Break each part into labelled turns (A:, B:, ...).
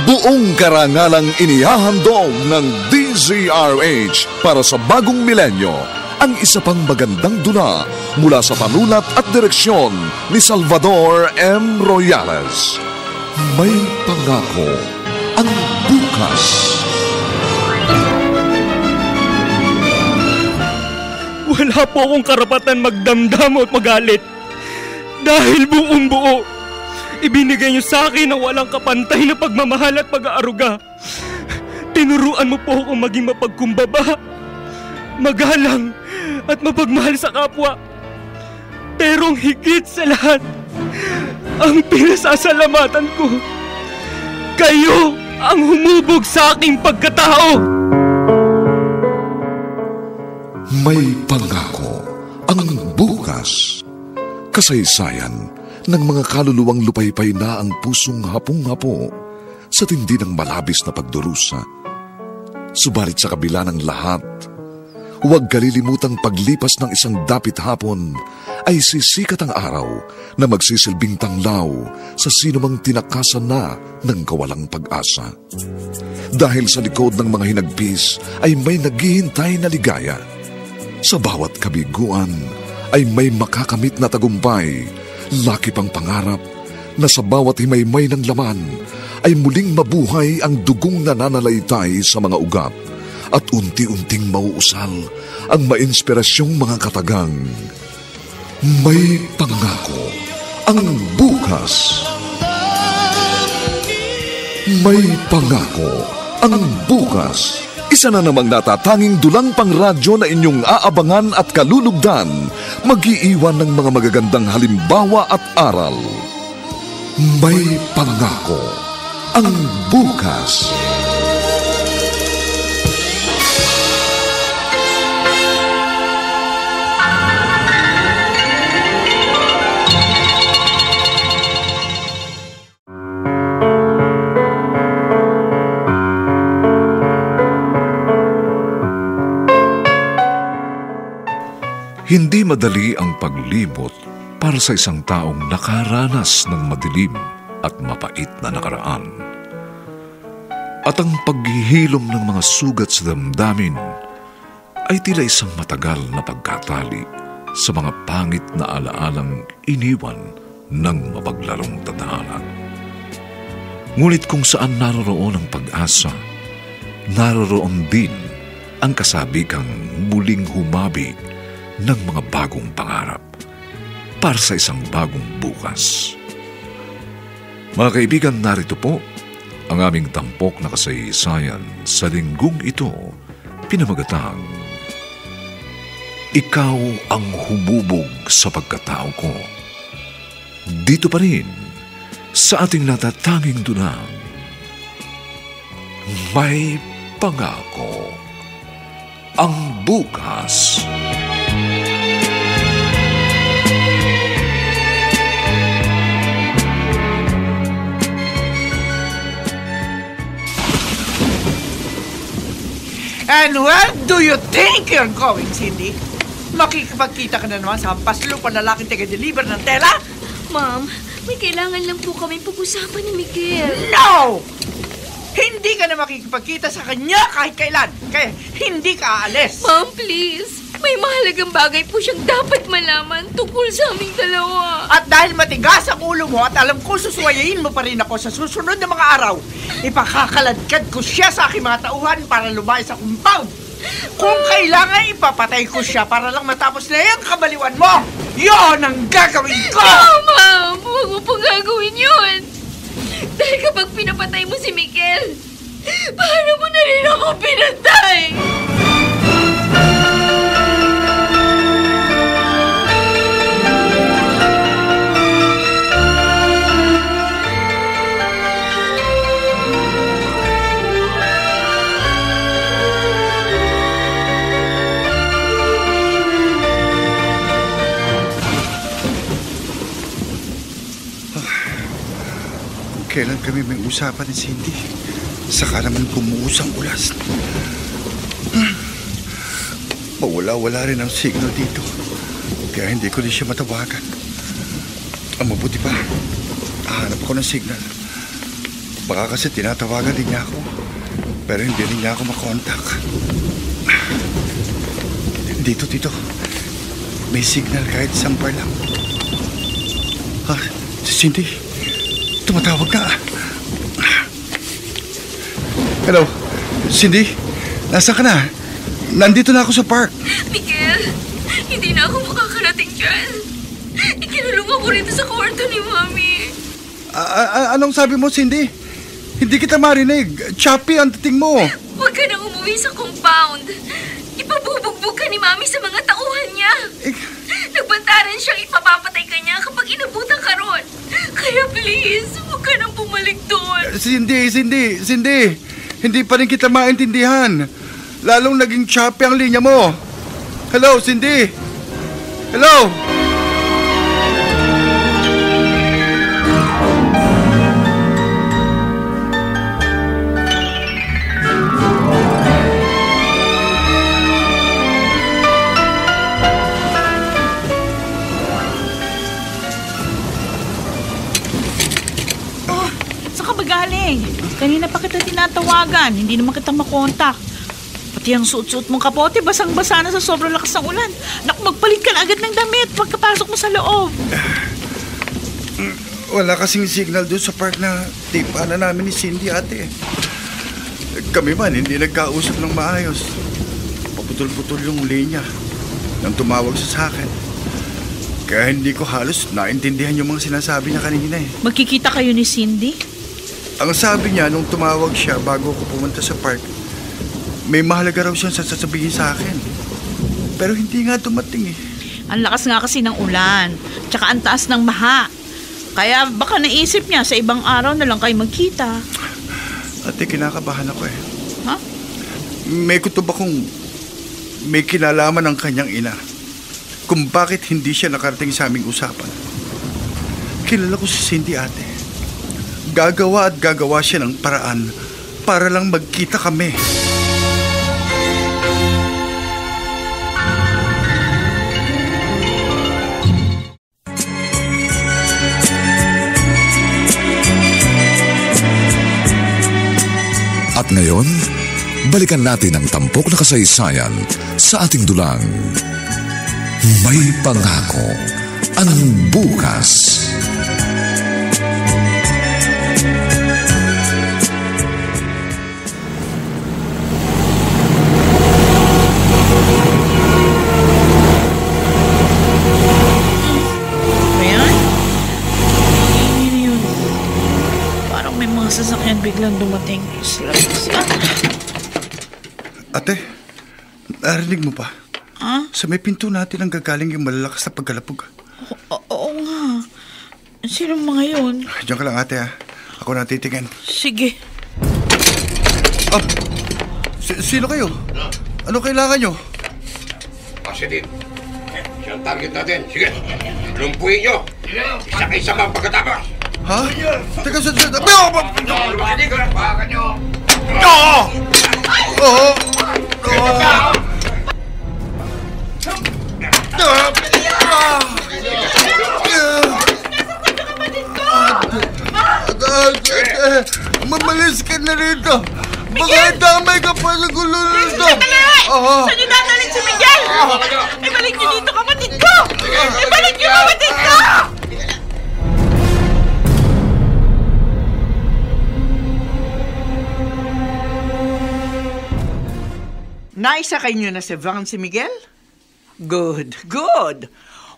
A: Buong karangalang inihahandog ng DZRH para sa bagong milenyo ang isa pang magandang dula mula sa panulat at direksyon ni Salvador M. Royales. May pangako ang bukas.
B: Wala po akong karapatan magdamdam at magalit. Dahil buong buo, ibinigay niyo sa akin ang walang kapantay na pagmamahal at pag-aaruga. Tinuruan mo po akong maging mapagkumbaba, magalang at mapagmahal sa kapwa. Pero ang higit sa lahat, ang pinasasalamatan ko, kayo ang humubog sa aking pagkatao.
A: May pangako ang bukas. Kasaysayan ng mga kaluluwang lupaypay na ang pusong hapong-hapo sa tindi ng malabis na pagdurusa. Subalit sa kabila ng lahat, huwag kalilimutang paglipas ng isang dapit hapon ay sisikat ang araw na magsisilbing tanglaw sa sinumang tinakasan na ng kawalang pag-asa. Dahil sa likod ng mga hinagpis ay may naghihintay na ligaya. Sa bawat kabiguan ay may makakamit na tagumpay, laki pang pangarap na sa bawat himaymay ng laman ay muling mabuhay ang dugong nananalaytay sa mga ugat at unti-unting mauusal ang mainspirasyong mga katagang. May pangako ang bukas. May pangako ang bukas. Isa na namang natatanging dulang pangradyo na inyong aabangan at kalulugdan, mag-iiwan ng mga magagandang halimbawa at aral. May pangako ang bukas. Hindi madali ang paglibot para sa isang taong nakaranas ng madilim at mapait na nakaraan. At ang paghihilom ng mga sugat sa damdamin ay tila isang matagal na pagkatali sa mga pangit na alaalang iniwan ng mapaglarong tadhana. Ngunit kung saan naroroon ang pag-asa, naroroon din ang kasabikang muling humabi ng mga bagong pangarap para sa isang bagong bukas. Mga kaibigan, narito po ang aming tampok na kasaysayan sa linggong ito, pinamagatang Ikaw ang humubog sa pagkatao ko. Dito pa rin sa ating natatanging dunang May Pangako ang bukas.
C: And where do you think you're going, Cindy? Makikipagkita ka na naman sa hampaslupan na lalaking taga-deliver ng tela?
D: Ma'am, may kailangan lang po kami pag-usapan ni Miguel.
C: No! Hindi ka na makikipagkita sa kanya kahit kailan. Kaya hindi ka aalis.
D: Ma'am, please. May mahalagang bagay po siyang dapat malaman tungkol sa aming dalawa.
C: At dahil matigas ang ulo mo at alam ko susuwayain mo pa rin ako sa susunod na mga araw, ipakakaladkad ko siya sa aking mga tauhan para lumayas sa compound. Kung kailangan, ipapatay ko siya para lang matapos na yung kabaliwan mo. Yon ang gagawin ko!
D: No, Ma'am! Huwag mo pong gagawin yun! Dahil kapag pinapatay mo si Miguel, paano mo na rin ako pinatay?
E: Kailan kami may usapan ni Cindy? Saka naman bumuhos ang ulas. Mawala-wala rin ang signal dito. Kaya hindi ko rin siya matawagan. Ang mabuti pa, hahanap ko ng signal. Baka kasi tinatawagan din niya ako. Pero hindi rin niya ako makontak. Dito. May signal kahit isang bar lang. Cindy, tumatawag ka. Hello, Cindy, nasaan ka na? Nandito na ako sa park.
D: Miguel, hindi na ako makakarating dyan. Ikinulong ako rito sa kwarto ni Mami.
E: Anong sabi mo, Cindy? Hindi kita marinig. Choppy ang dating mo.
D: Huwag ka nang umuwi sa compound. Ipabubugbog ka ni Mami sa mga tauhan niya. Nagbantaran siyang ipapapatay ka niya kapag inabutan ka ron. Kaya please, huwag ka nang bumalik doon.
E: Cindy. Hindi pa rin kita maintindihan. Lalong naging choppy ang linya mo. Hello, Cindy? Hello?
F: Kanina pa kita tinatawagan, hindi naman kita makontak. Pati ang suot-suot mong kapote, basang-basa na sa sobrang lakas ng ulan. Naku, magpalit ka na agad ng damit pagkapasok mo sa loob.
E: Wala kasing signal doon sa park na tipa na namin ni Cindy, ate. Kami man, hindi nagkausap ng maayos. Paputol-putol yung linya nang tumawag sa akin. Kaya hindi ko halos naintindihan yung mga sinasabi niya kanina eh.
F: Magkikita kayo ni Cindy?
E: Ang sabi niya nung tumawag siya bago ako pumunta sa park, may mahalaga raw siyang sasabihin sa akin. Pero hindi nga dumating eh.
F: Ang lakas nga kasi ng ulan, tsaka ang taas ng baha. Kaya baka naisip niya sa ibang araw na lang kayo magkita.
E: Ate, kinakabahan ako eh.
F: Ha?
E: May kutob akong may kinalaman ng kanyang ina kung bakit hindi siya nakarating sa aming usapan. Kilala ko si Cindy, ate. Gagawa siya ng paraan para lang magkita kami.
A: At ngayon, balikan natin ang tampok na kasaysayan sa ating dulang. May pangako ang bukas.
F: Sasakyan biglang dumating.
E: Ate, narinig mo pa?
F: Ha?
E: Sa may pinto natin ang gagaling yung malalakas na pagkalapog.
F: Oo nga. Sino mga yun?
E: Diyan ka lang, ate, ha? Ako na titingin.
F: Sige.
E: Sino kayo? Ano kailangan nyo?
G: Kasi din. Siya ang target natin. Sige, lumpuin nyo. Isa-isa mga pagkatapos.
E: Ha? Teka,
G: Lumaki ka, baka nyo.
E: Mamalis ka na rito. Baka damay ka pa sa gulo nito.
F: Saan niyo dadalhin si Miguel? Ibalik niyo dito, kapatid ko! Ibalik niyo, kapatid ko!
C: Naisakay niyo na si Van si Miguel? Good.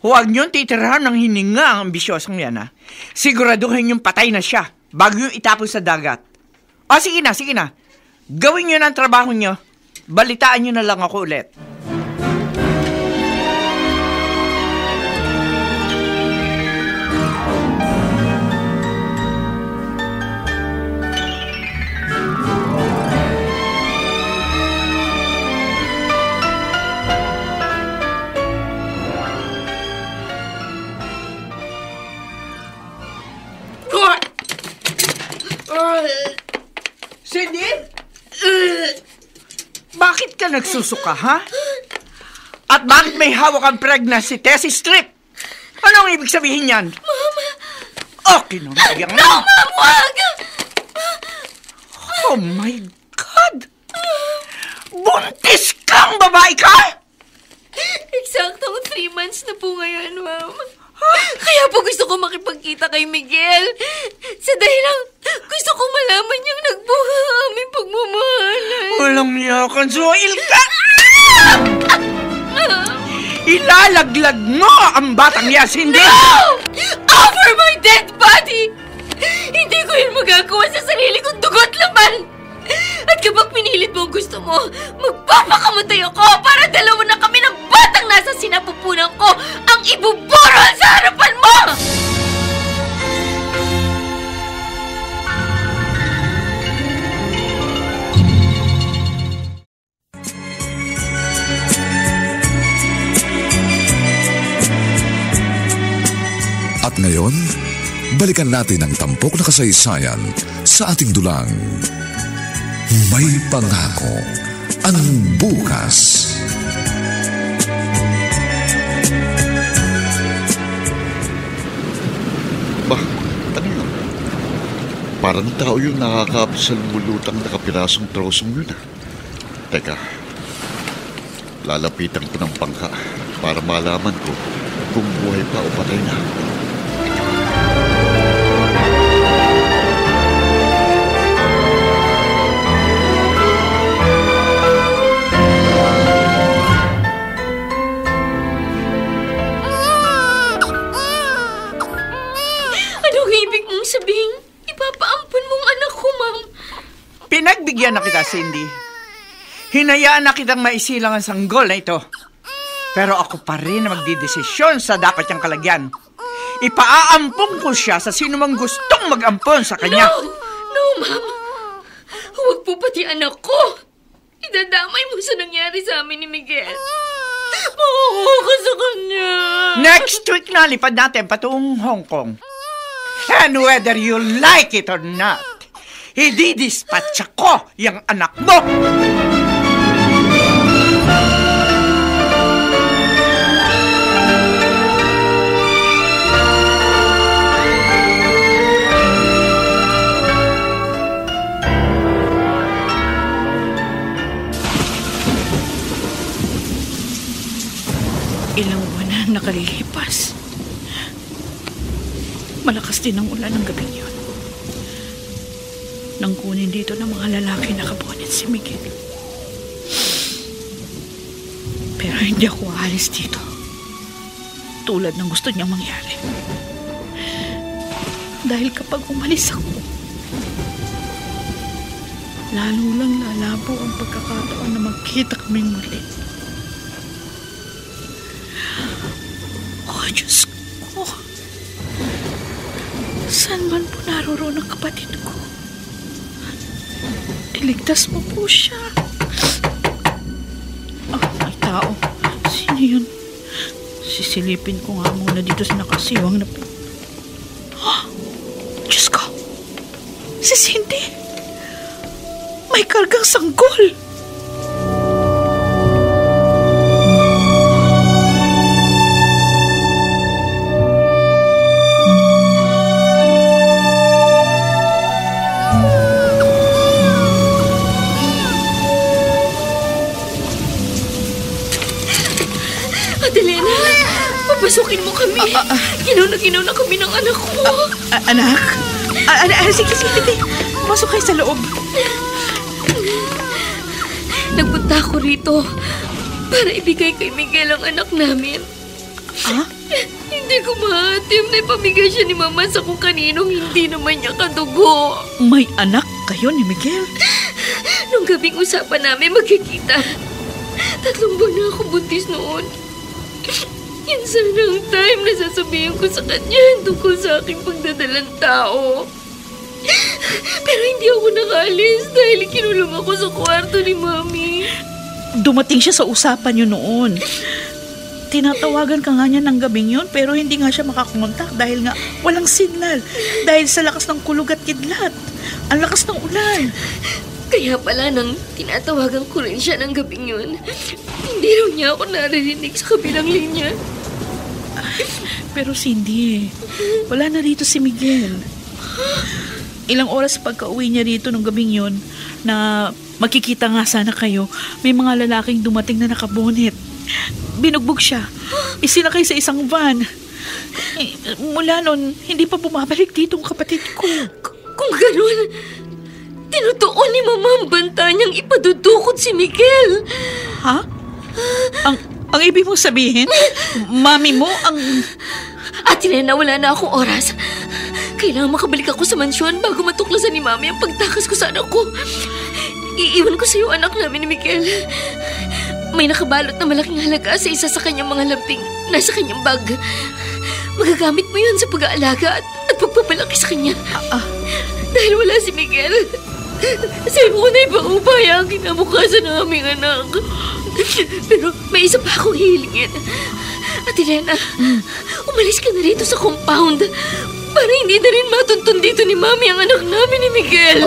C: Huwag niyong titirahan ng hininga ang ambisyosang yan, ha? Siguraduhin yung patay na siya bago yung itapon sa dagat. Sige na. Gawin niyo na ang trabaho niyo. Balitaan niyo na lang ako ulit. Cindy? Bakit ka nagsusuka, ha? At bakit may hawak ang pregnancy test strip? Anong ibig sabihin yan?
D: Mama!
C: Okay, no, nagyang
D: No, Mama, wag!
C: Oh my God! Buntis kang babae ka?
D: Eksaktong 3 months na po ngayon, ma'am. Kaya po gusto ko makipagkita kay Miguel. Sa dahilang gusto ko malaman niyang nagbuha ang aming pagmamahalan.
C: Walang niyakan, Zoil ka! Ilalaglag mo ang batang niya, Cindy!
D: No! Over my dead body! Hindi ko yun magagawa sa sarili kong dugo't laman! At kapag pinilit mo ang gusto mo, magpapakamatay ako para dalawa na kami ng batang nasa sinapupunan ko ang ibuburol sa harapan mo!
A: At ngayon, balikan natin ang tampok na kasaysayan sa ating dulang. May pangako ang bukas.
E: Ano yun? Parang tao yung nakakapit sa lumulutang nakapirasong trosong yun. Teka, lalapitan ko ng bangka para malaman ko kung buhay pa o patay na.
D: Sabihing, ipapaampun mong anak ko, ma'am.
C: Pinagbigyan na kita, Cindy. Hinayaan na kitang maisilang ang sanggol na ito. Pero ako pa rin na magdidesisyon sa dapat niyang kalagyan. Ipaaampun ko siya sa sino mang gustong mag-ampon sa kanya.
D: No, ma'am. Huwag po pati anak ko. Idadamay mo sa nangyari sa amin ni Miguel. Makuha ka sa kanya.
C: Next week na lipad natin patungong Hong Kong. And whether you like it or not, ididispatch ko yung anak mo!
F: Ilang buwan na nakalilipas. Malakas din ang ulan ng gabing yun. Nang kunin dito ng mga lalaki nakabonet si Miguel. Pero hindi ako aalis dito. Tulad ng gusto niyang mangyari. Dahil kapag umalis ako, lalo lang lalabo ang pagkakataon na magkita kaming muli. Oh, Diyos ko. Saan man po naroon ang kapatid ko? Iligtas mo po siya. May tao. Sino yun? Sisilipin ko nga muna dito sa nakasiwang na Diyos ko! Si Cindy! May kargang sanggol!
D: Pasukin mo kami. Ginaw na kami ng anak ko.
F: Anak? Sige. Masok kayo sa loob.
D: Nagpunta ako rito para ibigay kay Miguel ang anak namin. Hindi ko maatim na ipamigay siya ni Mama sa kung kaninong hindi naman niya kadugo.
F: May anak kayo ni Miguel?
D: Nung gabing usapan namin magkikita, 3 buwan na ako buntis noon. Yan sana ang time na sasabihin ko sa kanya tungkol sa aking pagdadalang tao. Pero hindi ako nakaalis dahil kinulong ako sa kwarto ni Mami.
F: Dumating siya sa usapan niyo noon. Tinatawagan ka nga niya ng gabing yun pero hindi nga siya makakontak dahil nga walang signal. Dahil sa lakas ng kulog at kidlat. Ang lakas ng ulan.
D: Kaya pala nang tinatawagan ko rin siya ng gabing yun, hindi raw niya ako naririnig sa kabilang linya.
F: Pero Cindy, wala na rito si Miguel. ilang oras pagka-uwi niya rito nung gabing yun, na magkikita nga sana kayo, may mga lalaking dumating na nakabonet. Binugbog siya. Isinakay sa isang van. Mula nun, hindi pa bumabalik dito ang kapatid ko.
D: Kung ganun, tinutuon ni Mama ang banta niyang ipadudukot si Miguel.
F: Ha? Ang ibig mong sabihin, mami mo ang...
D: Ate Nena, wala na akong oras. Kailangan makabalik ako sa mansyon bago matuklasan ni Mami ang pagtakas ko sa anak ko. Iiwan ko sa iyo anak namin ni Miguel. May nakabalot na malaking halaga sa isa sa kanyang mga lamping. Nasa kanyang bag. Magagamit mo yun sa pag-aalaga at pagpapalaki sa kanya. Dahil wala si Miguel, sa'yo ko na ipaubaya ang kinabukasan ng aming anak. Pero may isa pa akong hilingin. Ate Lena, umalis ka na rito sa compound para hindi na rin matuntun dito ni Mami ang anak namin ni Miguel.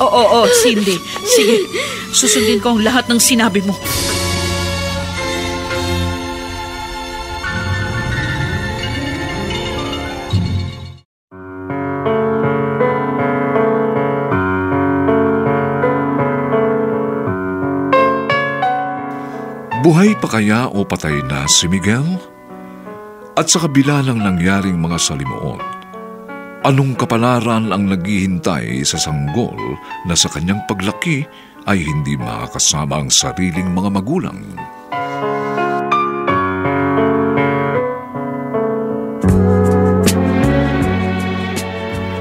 F: Oo, Cindy. Sige, susundin ko ang lahat ng sinabi mo.
A: Buhay pa kaya o patay na si Miguel? At sa kabila ng nangyaring mga salimuot, anong kapalaran ang naghihintay sa sanggol na sa kanyang paglaki ay hindi makakasama ang sariling mga magulang?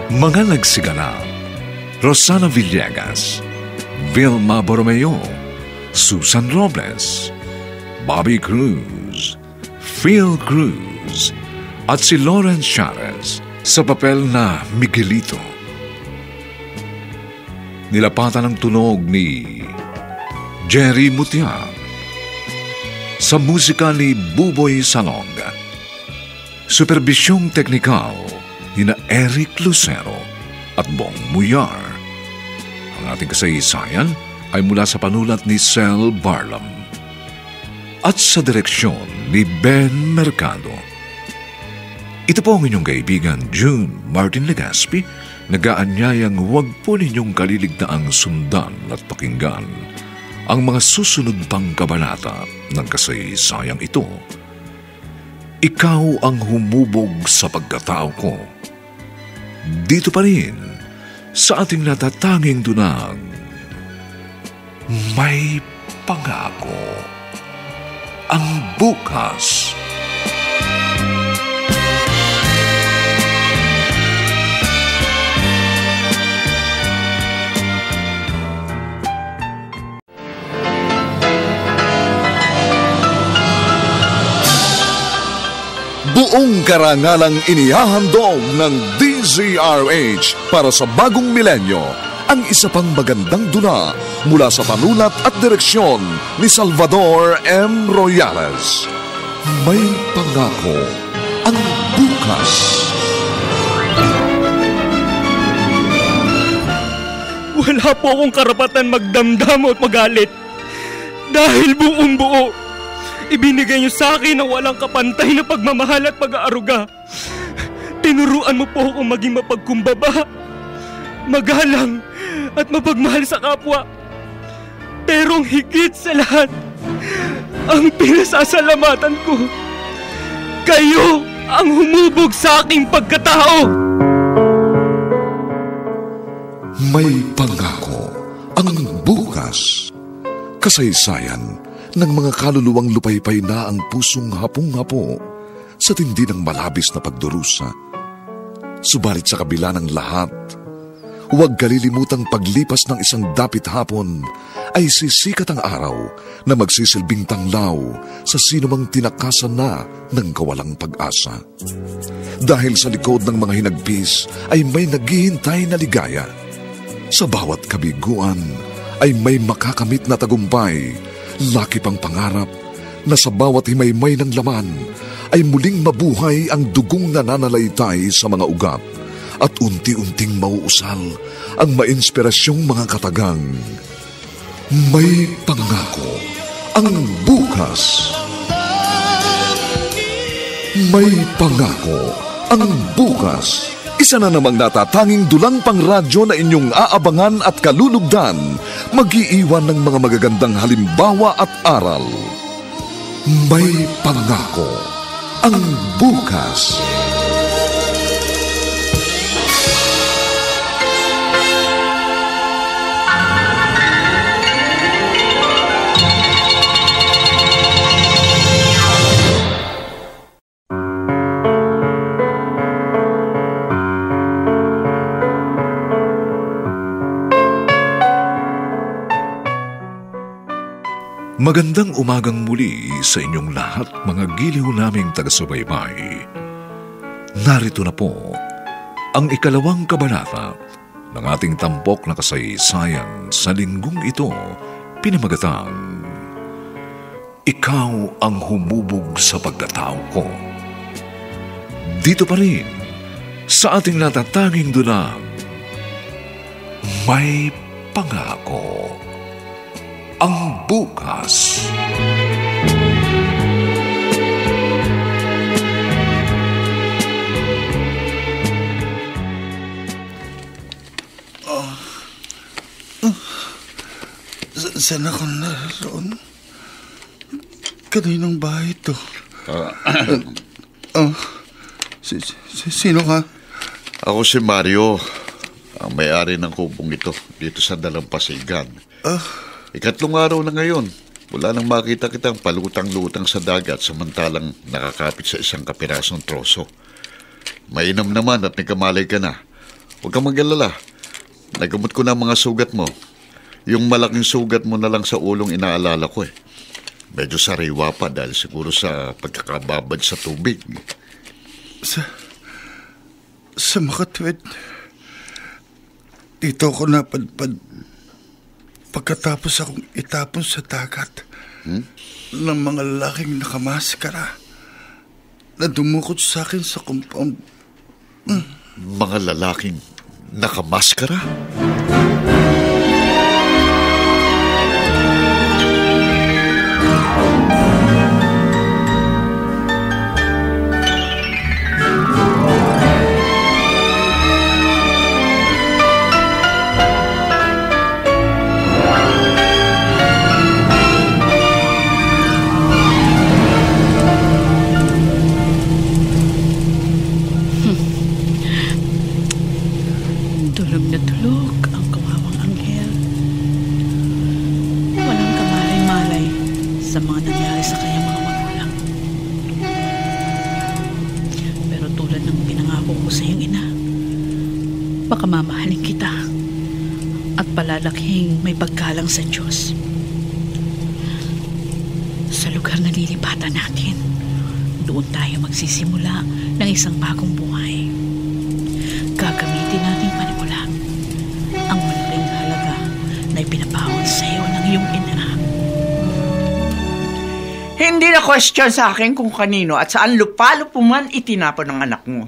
A: Mga nagsigala: Rosana Villegas, Vilma Borromeo, Susan Robles, Bobby Cruz, Phil Cruz, at si Lawrence Charles sa papel na Miguelito. Nilapatan ng tunog ni Jerry Mutia, sa musika ni Buboy Salong, superbisyong teknikal ni Eric Lucero at Bong Muyar. Ang ating kasaysayan ay mula sa panulat ni Sel Barlam at sa direksyon ni Ben Mercado. Ito po ang inyong kaibigan June Martin Legaspi, nag-aanyayang huwag po ninyong kaliligtaang sundan at pakinggan ang mga susunod pang kabanata ng kasaysayang ito. Ikaw ang humubog sa pagkatao ko. Dito pa rin sa ating natatanging dunang May Pangako ang bukas. Buong karangalang inihahandog ng DZRH para sa bagong milenyo ang isa pang magandang dula mula sa panulat at direksyon ni Salvador M. Royales. May Pangako ang bukas.
B: Wala po akong karapatan magdamdam at magalit. Dahil buong buo, ibinigay niyo sa akin ang walang kapantay na pagmamahal at pag-aaruga. Tinuruan mo po akong maging mapagkumbaba, magalang at mapagmahal sa kapwa. Pero ang higit sa lahat, ang pinasasalamatan ko, kayo ang humubog sa aking pagkatao.
A: May Pangako ang bukas. Kasaysayan ng mga kaluluwang lupaypay na ang pusong hapong-hapo sa tindi ng malabis na pagdurusa. Subalit sa kabila ng lahat, huwag kalilimutang paglipas ng isang dapit hapon ay sisikat ang araw na magsisilbing tanglaw sa sinumang tinakasan na ng kawalang pag-asa. Dahil sa likod ng mga hinagpis ay may naghihintay na ligaya. Sa bawat kabiguan ay may makakamit na tagumpay. Laki pang pangarap na sa bawat himaymay ng laman ay muling mabuhay ang dugong nananalaytay sa mga ugat at unti-unting mauusal ang mainspirasyong mga katagang. May Pangako ang bukas. May Pangako ang bukas. isa na namang natatanging dulang pang radyo na inyong aabangan at kalulugdan, mag-iiwan ng mga magagandang halimbawa at aral. May Pangako ang bukas. Magandang umagang muli sa inyong lahat, mga giliw naming taga-subaybay. Narito na po ang ikalawang kabanata ng ating tampok na kasaysayan sa linggong ito, pinamagatang Ikaw ang humubog sa pagkatao ko. Dito pa rin sa ating natatanging dunang May Pangako ang bukas.
E: Saan ako naroon? Kaninong bahay ito? Sino ka?
H: Ako si Mario, ang may-ari ng kubong ito dito sa Dalampasigan. Ikatlong araw na ngayon, wala nang makita kitang palutang-lutang sa dagat samantalang nakakapit sa isang kapirasong troso. Mainam naman at nagkamalay ka na. Huwag kang mag-alala. Nagamot ko na ang mga sugat mo. Yung malaking sugat mo na lang sa ulong inaalala ko eh. Medyo sariwa pa dahil siguro sa pagkakababad sa tubig.
E: Sa makatwid, dito ako napadpad pagkatapos akong itapon sa dagat ng mga lalaking nakamaskara na dumukot sa akin sa compound.
H: Mga lalaking nakamaskara?
F: Baka mamahalin kita at palalaking may paggalang sa Diyos. Sa lugar na lilipatan natin, doon tayo magsisimula ng isang bagong buhay. Gagamitin nating panimula ang malaking halaga na ipinapahon sa iyo ng iyong ina.
C: Hindi na question sa akin kung kanino at saan lupa-lupo man itinapon ng anak mo.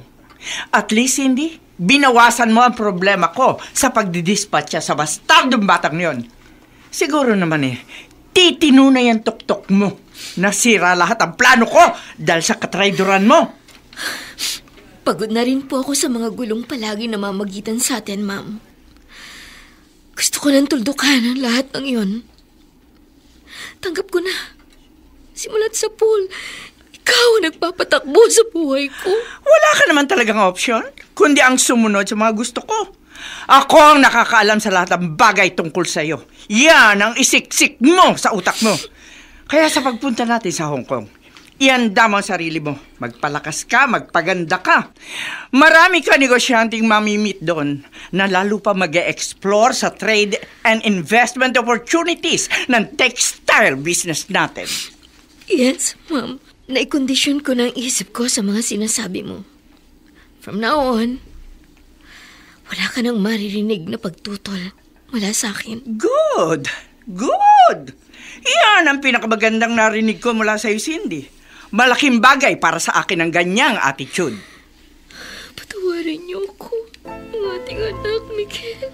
C: At least hindi, binawasan mo ang problema ko sa pagdidispatcha sa bastardong batang yon. Siguro naman titino na yung tuktok mo. Nasira lahat ang plano ko dahil sa katrayduran mo.
D: Pagod na rin po ako sa mga gulong palagi namamagitan sa atin, Ma'am. Gusto ko nang tuldukan ang lahat ng yon. Tanggap ko na. Simulat sa pool, ikaw ang nagpapatakbo sa buhay ko.
C: Wala ka naman talagang option, kundi ang sumunod sa mga gusto ko. Ako ang nakakaalam sa lahat ng bagay tungkol sa'yo. Yan ang isiksik mo sa utak mo. Kaya sa pagpunta natin sa Hong Kong, ihanda mo ang sarili mo. Magpalakas ka, magpaganda ka. Marami ka negosyanteng mamimit doon na lalo pa mag-e-explore sa trade and investment opportunities ng textile business natin.
D: Yes, Ma'am. Naikondisyon ko na ang isip ko sa mga sinasabi mo. From now on, wala ka nang maririnig na pagtutol mula sa akin.
C: Good! Good! Yan ang pinakamagandang narinig ko mula sa iyo, Cindy. Malaking bagay para sa akin ang ganyang attitude.
D: Patawarin niyo ako, ang ating anak, Miguel.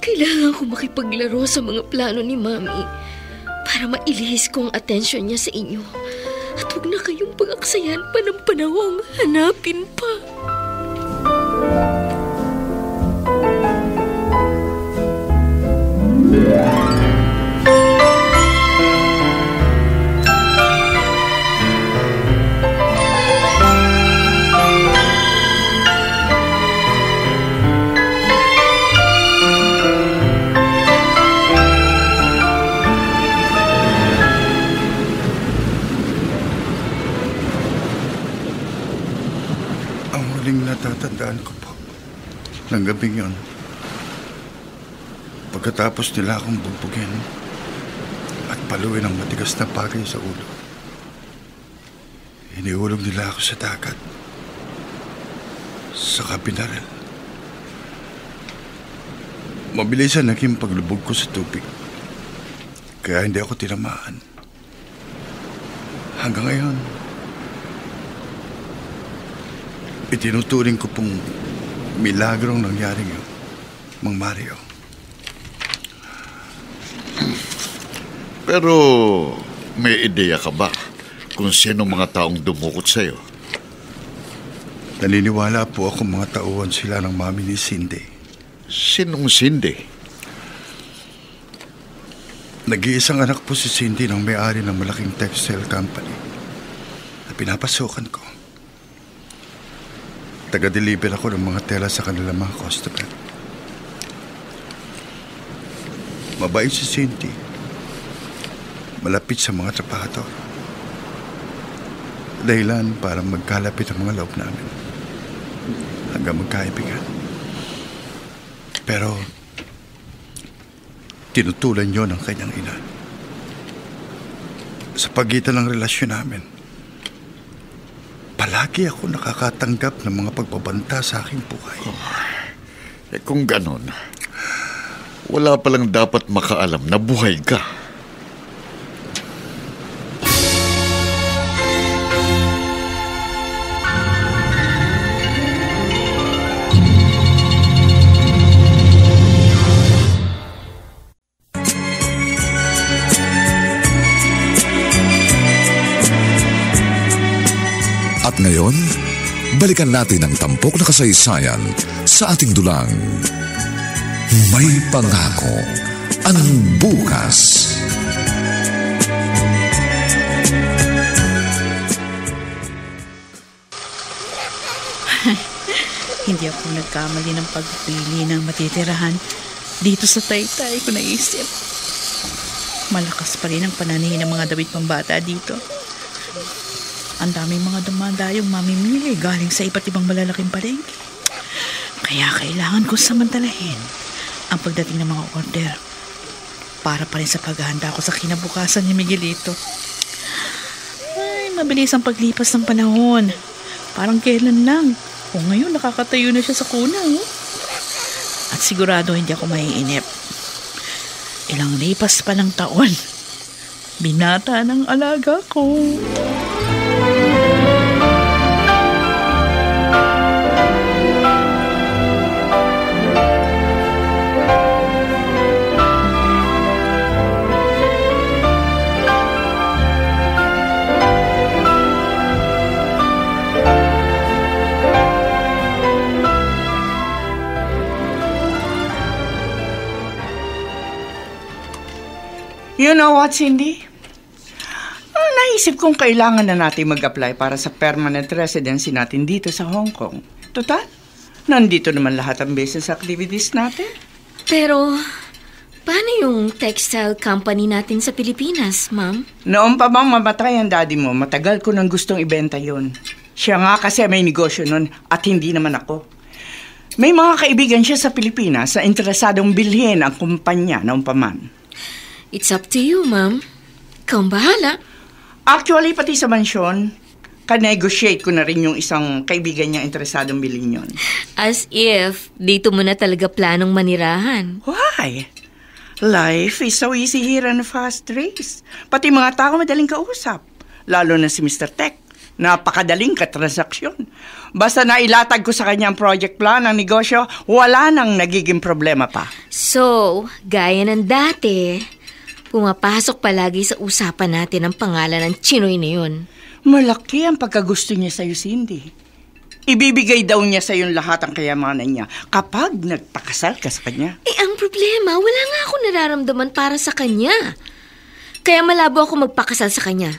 D: Kailangan ko makipaglaro sa mga plano ni Mami para mailihis ko ang atensyon niya sa inyo at huwag Huwag na kayong pag-aksayan pa ng panahong hanapin pa.
E: Natatandaan ko po ng gabing yon. Pagkatapos nila akong bugbugin at paluin ng matigas na bagay sa ulo, iniulog nila ako sa dagat, saka binaril. Mabilisan naging paglubog ko sa tubig, kaya hindi ako tinamaan. Hanggang ngayon, itinuturing ko pong milagrong nangyaring yun, Mang Mario.
H: Pero may ideya ka ba kung sino mga taong dumukot sa'yo?
E: Naniniwala po ako mga tauhan sila ng mami ni Cindy.
H: Sinong Cindy?
E: Nag-iisang anak po si Cindy ng may-ari ng malaking textile company na pinapasukan ko. Taga-deliver ako ng mga tela sa kanilang mga customer. Mabait si Cindy. Malapit sa mga trabahador. Dahilan para magkalapit ang mga loob namin. Hanggang magkaibigan. Pero tinutulan yun ang kanyang ina. Sa pagitan ng relasyon namin, palagi ako nakakatanggap ng mga pagbabanta sa aking buhay.
H: Kung ganon, wala palang dapat makaalam na buhay ka.
A: At ngayon, balikan natin ang tampok na kasaysayan sa ating dulang. May pangako ang bukas.
F: Hindi ako nagkamali ng pagpili ng matitirahan dito sa Taytay ko naisip. Malakas pa rin ang pananahin ng mga dawit pambata dito. Ang daming mga dumadayong mamimili galing sa iba't ibang malalaking palengke. Kaya kailangan ko samantalahin ang pagdating ng mga order para pa rin sa paghahanda ko sa kinabukasan ni Miguelito. Ay, mabilis ang paglipas ng panahon. Parang kailan lang. O ngayon, nakakatayo na siya sa kuna. At sigurado hindi ako maiinip. Ilang lipas pa ng taon, binata ng alaga ko.
C: You know what, Cindy? Naisip kong kailangan na natin mag-apply para sa permanent residency natin dito sa Hong Kong. Total, nandito naman lahat ang business activities natin.
D: Pero, paano yung textile company natin sa Pilipinas, Ma'am?
C: Noon pa bang mamatay ang daddy mo, matagal ko nang gustong ibenta yun. Siya nga kasi may negosyo nun at hindi naman ako. May mga kaibigan siya sa Pilipinas na interesadong bilhin ang kumpanya noon pa man.
D: It's up to you, Ma'am. Ikaw ang bahala.
C: Actually, pati sa mansyon, ka-negotiate ko na rin yung isang kaibigan niyang interesadong bilhin yun.
D: As if, dito mo na talaga planong manirahan.
C: Why? Life is so easy here and fast race. Pati mga tao madaling kausap. Lalo na si Mr. Tech. Napakadaling katransaksyon. Basta nailatag ko sa kanya ang project plan ng negosyo, wala nang nagiging problema pa.
D: So, gaya ng dati, pumapasok palagi sa usapan natin ang pangalan ng Chinoy na yun.
C: Malaki ang pagkagusto niya sa'yo, Cindy. Ibibigay daw niya sa'yo lahat ang kayamanan niya kapag nagpakasal ka sa kanya.
D: Ang problema, wala nga ako nararamdaman para sa kanya. Kaya malabo ako magpakasal sa kanya.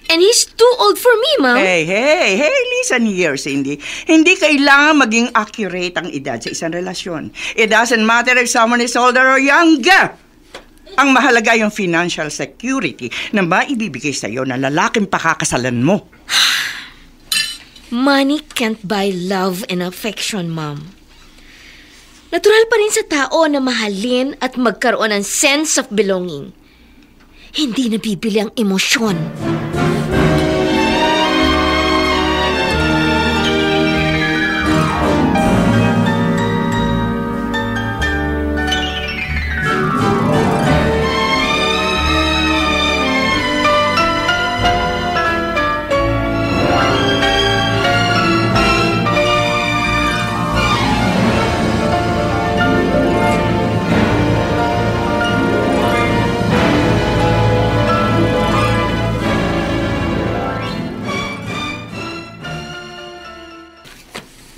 D: And he's too old for me, Ma'am.
C: Hey, listen here, Cindy. Hindi kailangan maging accurate ang edad sa isang relasyon. It doesn't matter if someone is older or younger. Ang mahalaga yung financial security na maibibigay sa'yo ng lalaking pakakasalan mo.
D: Money can't buy love and affection, Ma'am. Natural pa rin sa tao na mahalin at magkaroon ng sense of belonging. Hindi nabibili ang emosyon.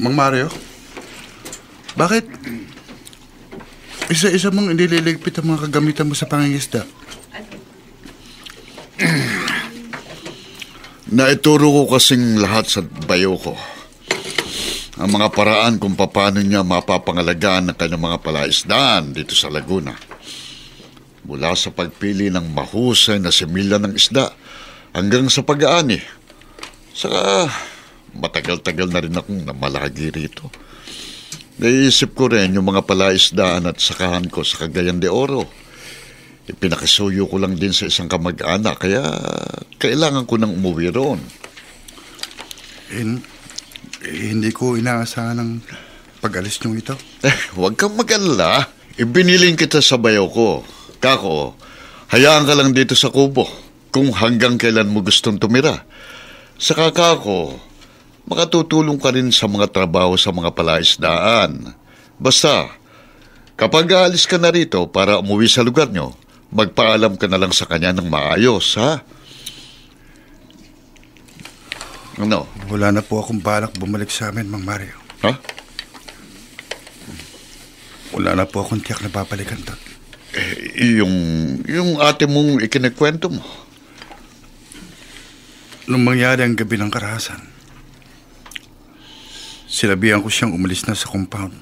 E: Mang Mario, bakit isa-isa mong iniligpit ang mga kagamitan mo sa pangingisda?
H: Naituro ko kasing lahat sa bayo ko. Ang mga paraan kung paano niya mapapangalagaan ng kanyang mga palaisdaan dito sa Laguna. Mula sa pagpili ng mahusay na similya ng isda hanggang sa pag-aani. Saka matagal-tagal na rin akong namalagi rito. Naisip ko rin yung mga palaisdaan at sakahan ko sa Cagayan de Oro. Ipinakisuyo ko lang din sa isang kamag-anak, kaya kailangan ko nang umuwi roon.
E: Hindi ko inaasahan ang pag-alis nyo ito.
H: Huwag kang mag-alala. Ibiniling kita sa bayo ko. Kako, hayaan ka lang dito sa kubo kung hanggang kailan mo gustong tumira. Saka kako, makatutulong ka rin sa mga trabaho sa mga palaisdaan. Basta, kapag aalis ka na rito para umuwi sa lugar nyo, magpaalam ka na lang sa kanya ng maayos, ha? Ano?
E: Wala na po akong balak bumalik sa amin, Mang Mario.
H: Ha?
E: Wala na po akong tiyak na babalikan doon.
H: Yung ate mong ikinikwento mo.
E: Nung mangyari ang gabi ng karahasan, sinabihan ko siyang umalis na sa compound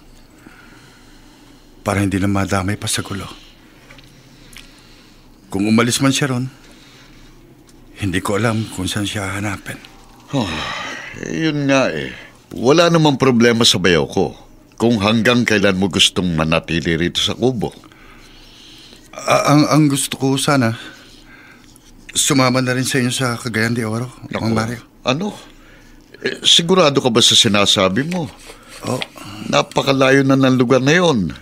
E: para hindi na madamay pa sa gulo. Kung umalis man siya ron, hindi ko alam kung saan siya hanapin.
H: Yun nga eh. Wala namang problema sa bayaw ko kung hanggang kailan mo gustong manatili rito sa kubo.
E: Ang gusto ko sana, sumama na rin sa inyo sa Cagayan de Oro, Mang Mario.
H: Ano? Sigurado ka ba sa sinasabi mo?
E: Oh.
H: Napakalayo na ng lugar na yon.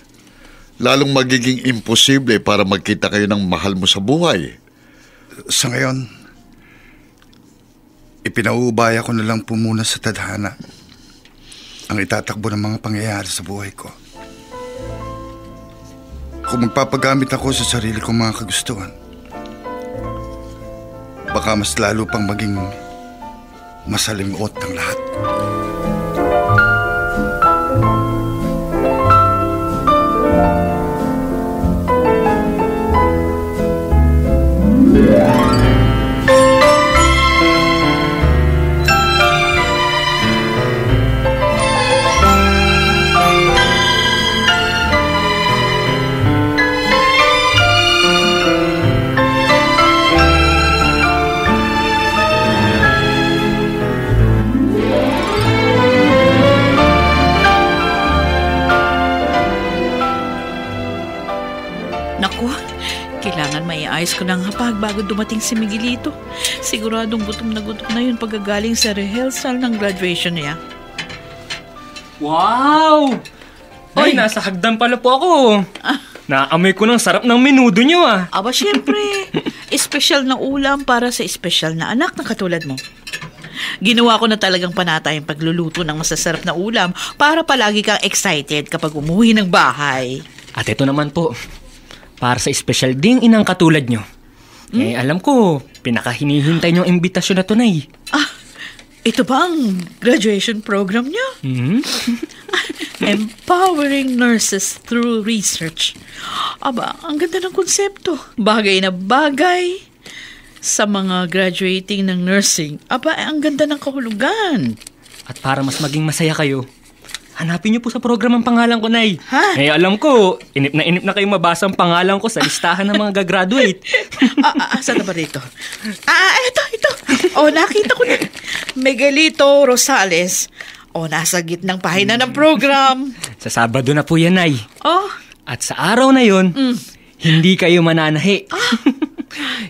H: Lalong magiging imposible para magkita kayo ng mahal mo sa buhay.
E: Sa ngayon, ipinauubaya ko na lang po muna sa tadhana ang itatakbo ng mga pangyayari sa buhay ko. Kung magpapagamit ako sa sarili kong mga kagustuhan, baka mas lalo pang maging masalimuot ng lahat.
F: Ayos ko ng hapag bago dumating si Miguelito. Siguradong gutom na yun pagkagaling sa rehearsal ng graduation niya.
B: Wow! Ay, nasa hagdan pala po ako. Naamoy ko ng sarap ng menudo niyo ah.
F: Aba, syempre. Espesyal na ulam para sa espesyal na anak na katulad mo. Ginawa ko na talagang panatay ang pagluluto ng masasarap na ulam para palagi kang excited kapag umuwi ng bahay.
B: At ito naman po, para sa espesyal ding inang katulad nyo. Eh, alam ko, pinakahinihintay nyo ang imbitasyon na tunay.
F: Ito ba ang graduation program niyo? Empowering Nurses Through Research. Aba, ang ganda ng konsepto. Bagay na bagay sa mga graduating ng nursing. Aba, ang ganda ng kahulugan.
B: At para mas maging masaya kayo, hanapin niyo po sa program ang pangalan ko, Nay.
F: Ha?
B: Alam ko, inip na kayo mabasa ang pangalan ko sa listahan ng mga gagraduate.
F: Saan na ba rito? Ito. Nakita ko na. Miguelito Rosales. Nasa gitnang pahina ng program.
B: Sa Sabado na po yan, Nay. At sa araw na yon, hindi kayo mananahi.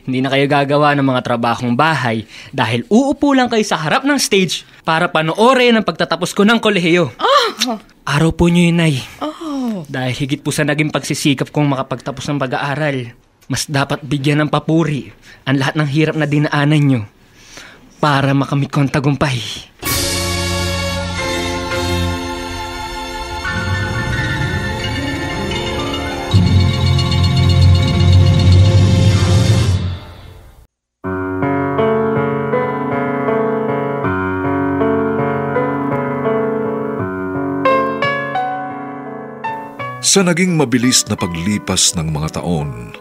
B: Hindi na kayo gagawa ng mga trabahong bahay dahil uupo lang kayo sa harap ng stage para panoorin ang pagtatapos ko ng kolehiyo. Araw po nyo yun, Nay. Dahil higit po sa naging pagsisikap kong makapagtapos ng pag-aaral, mas dapat bigyan ng papuri ang lahat ng hirap na dinaanan nyo para makamit ko ang tagumpay.
A: Sa naging mabilis na paglipas ng mga taon,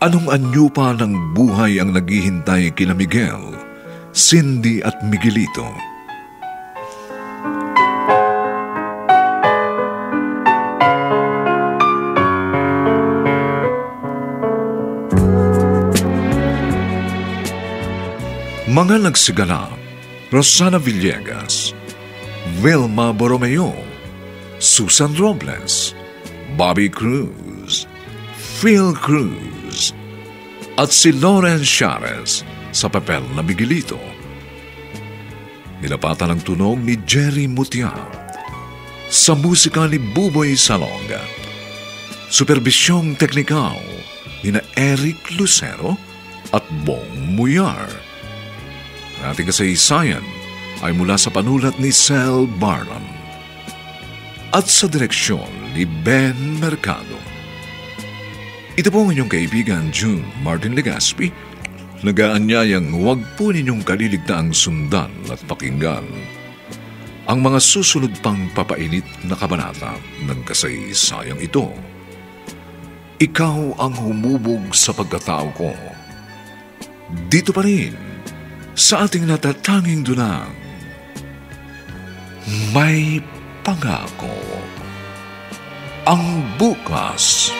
A: anong anyo pa ng buhay ang naghihintay kina Miguel, Cindy at Miguelito? Mga nagsiganap: Rosana Villegas, Vilma Borromeo, Susan Robles, Bobby Cruz, Phil Cruz, at si Lauren Chares sa papel na Miguelito. Nilapatan ang tunog ni Jerry Mutia, sa musika ni Buboy Salonga, superbisyong teknikal ni Eric Lucero at Bong Muyar. Ang ating kasaysayan ay mula sa panulat ni Sel Barnum at sa direksyon ni Ben Mercado. Ito po ang inyong kaibigan June Martin Legaspi, nag-aanyayang huwag po ninyong kaliligtaang sundan at pakinggan ang mga susunod pang papainit na kabanata ng kasaysayang ito. Ikaw ang humubog sa pagkatao ko. Dito pa rin sa ating natatanging dunang may pangako ang bukas.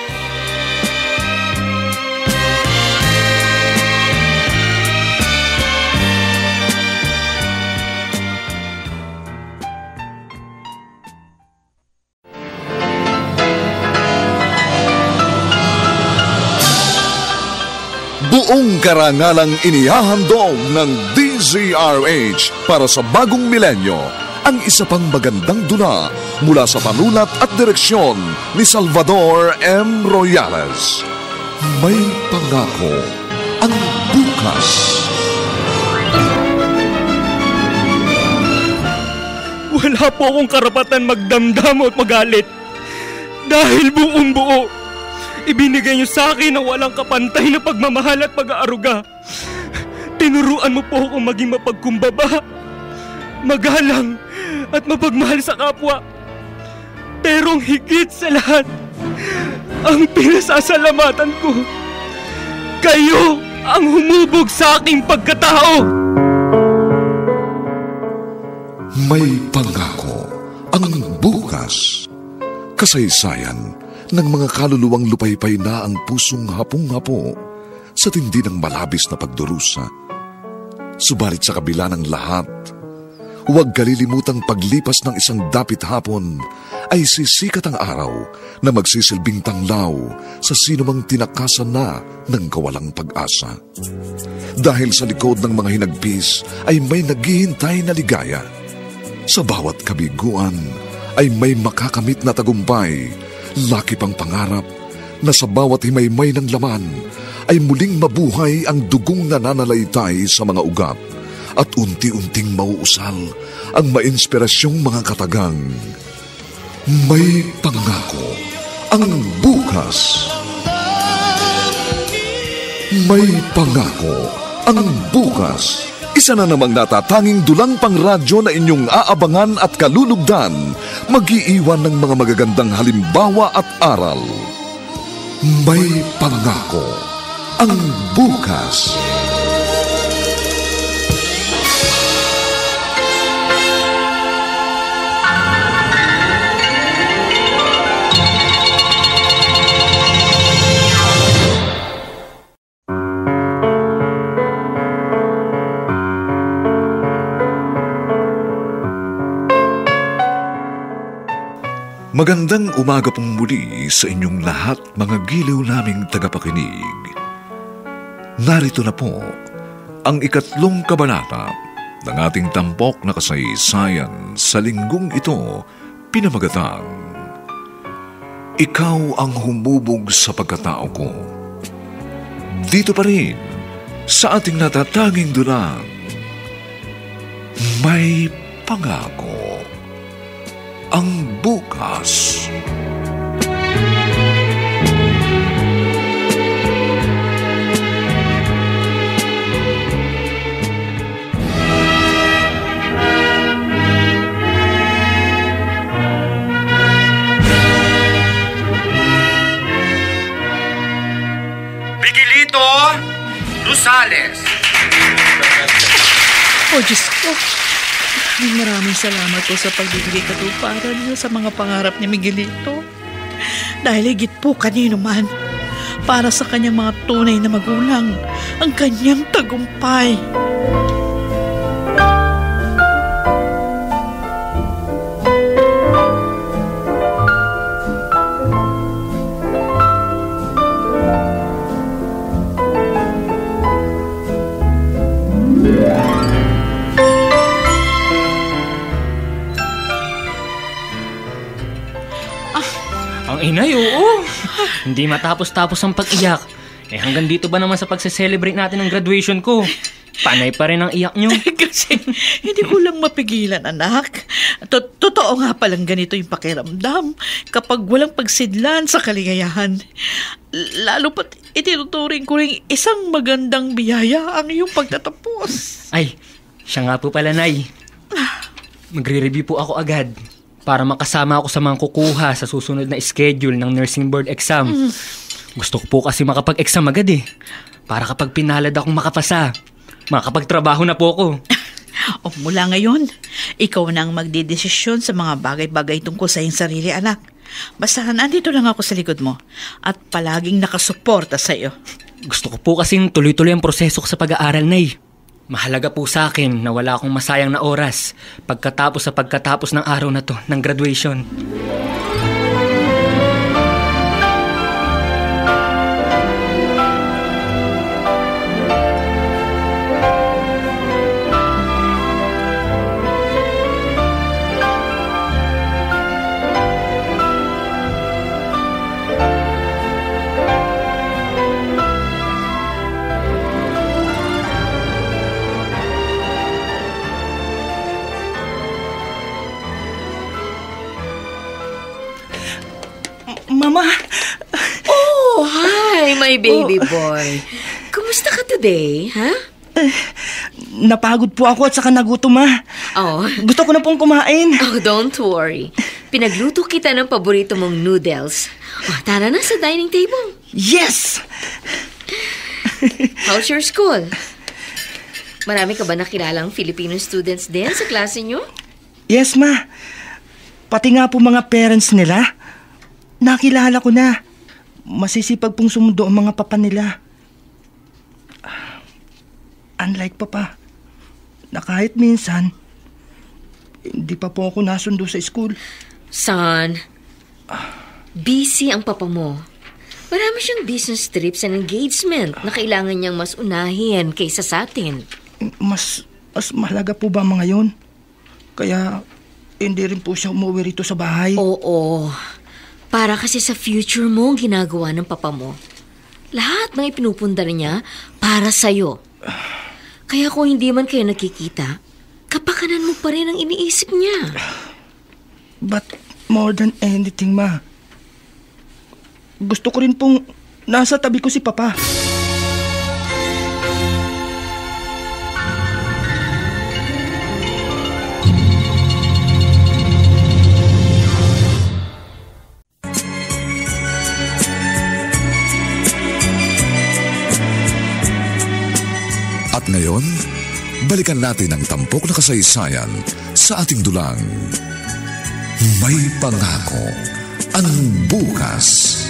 A: Buong karangalang inihahandog ng DZRH para sa bagong milenyo ang isa pang magandang dula mula sa panulat at direksyon ni Salvador M. Royales. May pangako ang bukas.
B: Wala po akong karapatan magdamdam at magalit. Dahil buong buo, ibinigay niyo sa akin ang walang kapantay na pagmamahal at pag-aaruga. Tinuruan mo po akong maging mapagkumbaba, magalang at mapagmahal sa kapwa. Pero ang higit sa lahat, ang pinasasalamatan ko, kayo ang humubog sa aking pagkatao.
A: May pangako ang bukas. Kasaysayan ng mga kaluluwang lupaypay na ang pusong hapong-hapo sa tindi ng malabis na pagdurusa. Subalit sa kabila ng lahat, huwag kalilimutang paglipas ng isang dapit hapon ay sisikat ang araw na magsisilbing tanglaw sa sinumang tinakasan na ng kawalang pag-asa. Dahil sa likod ng mga hinagpis ay may naghihintay na ligaya. Sa bawat kabiguan ay may makakamit na tagumpay, laki pang pangarap na sa bawat himaymay ng laman ay muling mabuhay ang dugong nananalaytay sa mga ugat at unti-unting mauusal ang mainspirasyong mga katagang. May pangako ang bukas. May pangako ang bukas. Isa na namang natatanging dulang pang radyo na inyong aabangan at kalulugdan, mag-iiwan ng mga magagandang halimbawa at aral. May Pangako ang bukas. Magandang umaga pong muli sa inyong lahat, mga giliw naming tagapakinig. Narito na po ang 3 kabanata ng ating tampok na kasaysayan sa linggong ito, pinamagatang Ikaw ang humubog sa pagkatao ko. Dito pa rin sa ating natatanging dulang, May Pangako ang bukas.
I: Miguelito Rosales.
F: Oh, Diyos ko. Maraming salamat po sa pagbibigay katuparan niyo sa mga pangarap ni Miguelito. Dahil higit po kanino man, para sa kanyang mga tunay na magulang, ang kanyang tagumpay.
B: Inay, oo. Hindi matapos-tapos ang pag-iyak. Hanggang dito ba naman sa pagse-celebrate natin ng graduation ko? Panay pa rin ang iyak nyo.
F: Kasi hindi ko lang mapigilan, anak. Totoo nga palang ganito yung pakiramdam kapag walang pagsidlan sa kaligayahan. Lalo pat itinuturing ko rin isang magandang biyaya ang iyong pagtatapos.
B: Ay, siya nga po pala, Nay. Magre-review po ako agad para makasama ako sa mga kukuha sa susunod na schedule ng nursing board exam. Gusto ko po kasi makapag-exam agad para kapag pinalad akong makapasa, makapagtrabaho na po ako.
F: O mula ngayon, ikaw na ang magdidesisyon sa mga bagay-bagay tungkol sa iyong sarili, anak. Basta nandito lang ako sa likod mo at palaging nakasuporta sa iyo.
B: Gusto ko po kasing tuloy-tuloy ang proseso ko sa pag-aaral, Nay. Mahalaga po sa akin na wala akong masayang na oras pagkatapos ng araw na to ng graduation.
J: Mama!
D: Oh, hi, my baby boy. Kumusta ka today, ha?
J: Napagod po ako at saka nagutom, ma.
D: Oh.
J: Gusto ko na pong kumain.
D: Oh, don't worry. Pinagluto kita ng paborito mong noodles. Oh, tara na sa dining table.
J: Yes!
D: How's your school? Marami ka ba nakilalang Filipino students din sa klase nyo?
J: Yes, ma. Pati nga po mga parents nila. Nakilala ko na. Masisipag pong sumundo ang mga papa nila. Unlike papa, na kahit minsan, hindi pa po ako nasundo sa school.
D: Son, busy ang papa mo. Marami siyang business trips and engagement na kailangan niyang mas unahin kaysa sa atin.
J: Mas mahalaga po ba mga yun? Kaya hindi rin po siya umuwi rito sa bahay.
D: Oo. Para kasi sa future mo ang ginagawa ng papa mo. Lahat ng ipinupundar niya para sa'yo. Kaya kung hindi man kayo nakikita, kapakanan mo pa rin ang iniisip niya.
J: But more than anything, ma, gusto ko rin pong nasa tabi ko si papa.
A: ngayon, balikan natin ang tampok na kasaysayan sa ating dulang. May pangako ang bukas.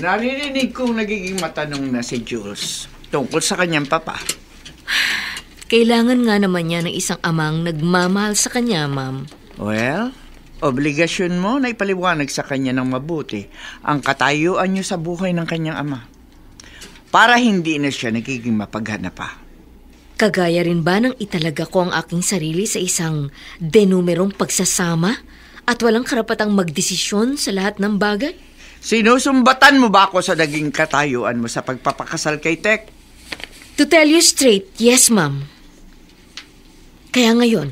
C: Naririnig kong nagiging matanong na si Jules tungkol sa kanyang papa.
D: Kailangan nga naman niya ng isang amang nagmamahal sa kanya, ma'am.
C: Well, obligasyon mo na ipaliwanag sa kanya ng mabuti ang katayuan niyo sa buhay ng kanyang ama para hindi na siya nagiging mapaghanap pa.
D: Kagaya rin ba ng italaga ko ang aking sarili sa isang denumerong pagsasama at walang karapatang magdesisyon sa lahat ng bagay?
C: Sinusumbatan mo ba ako sa naging katayuan mo sa pagpapakasal kay Tek?
D: To tell you straight, yes, ma'am. Kaya ngayon,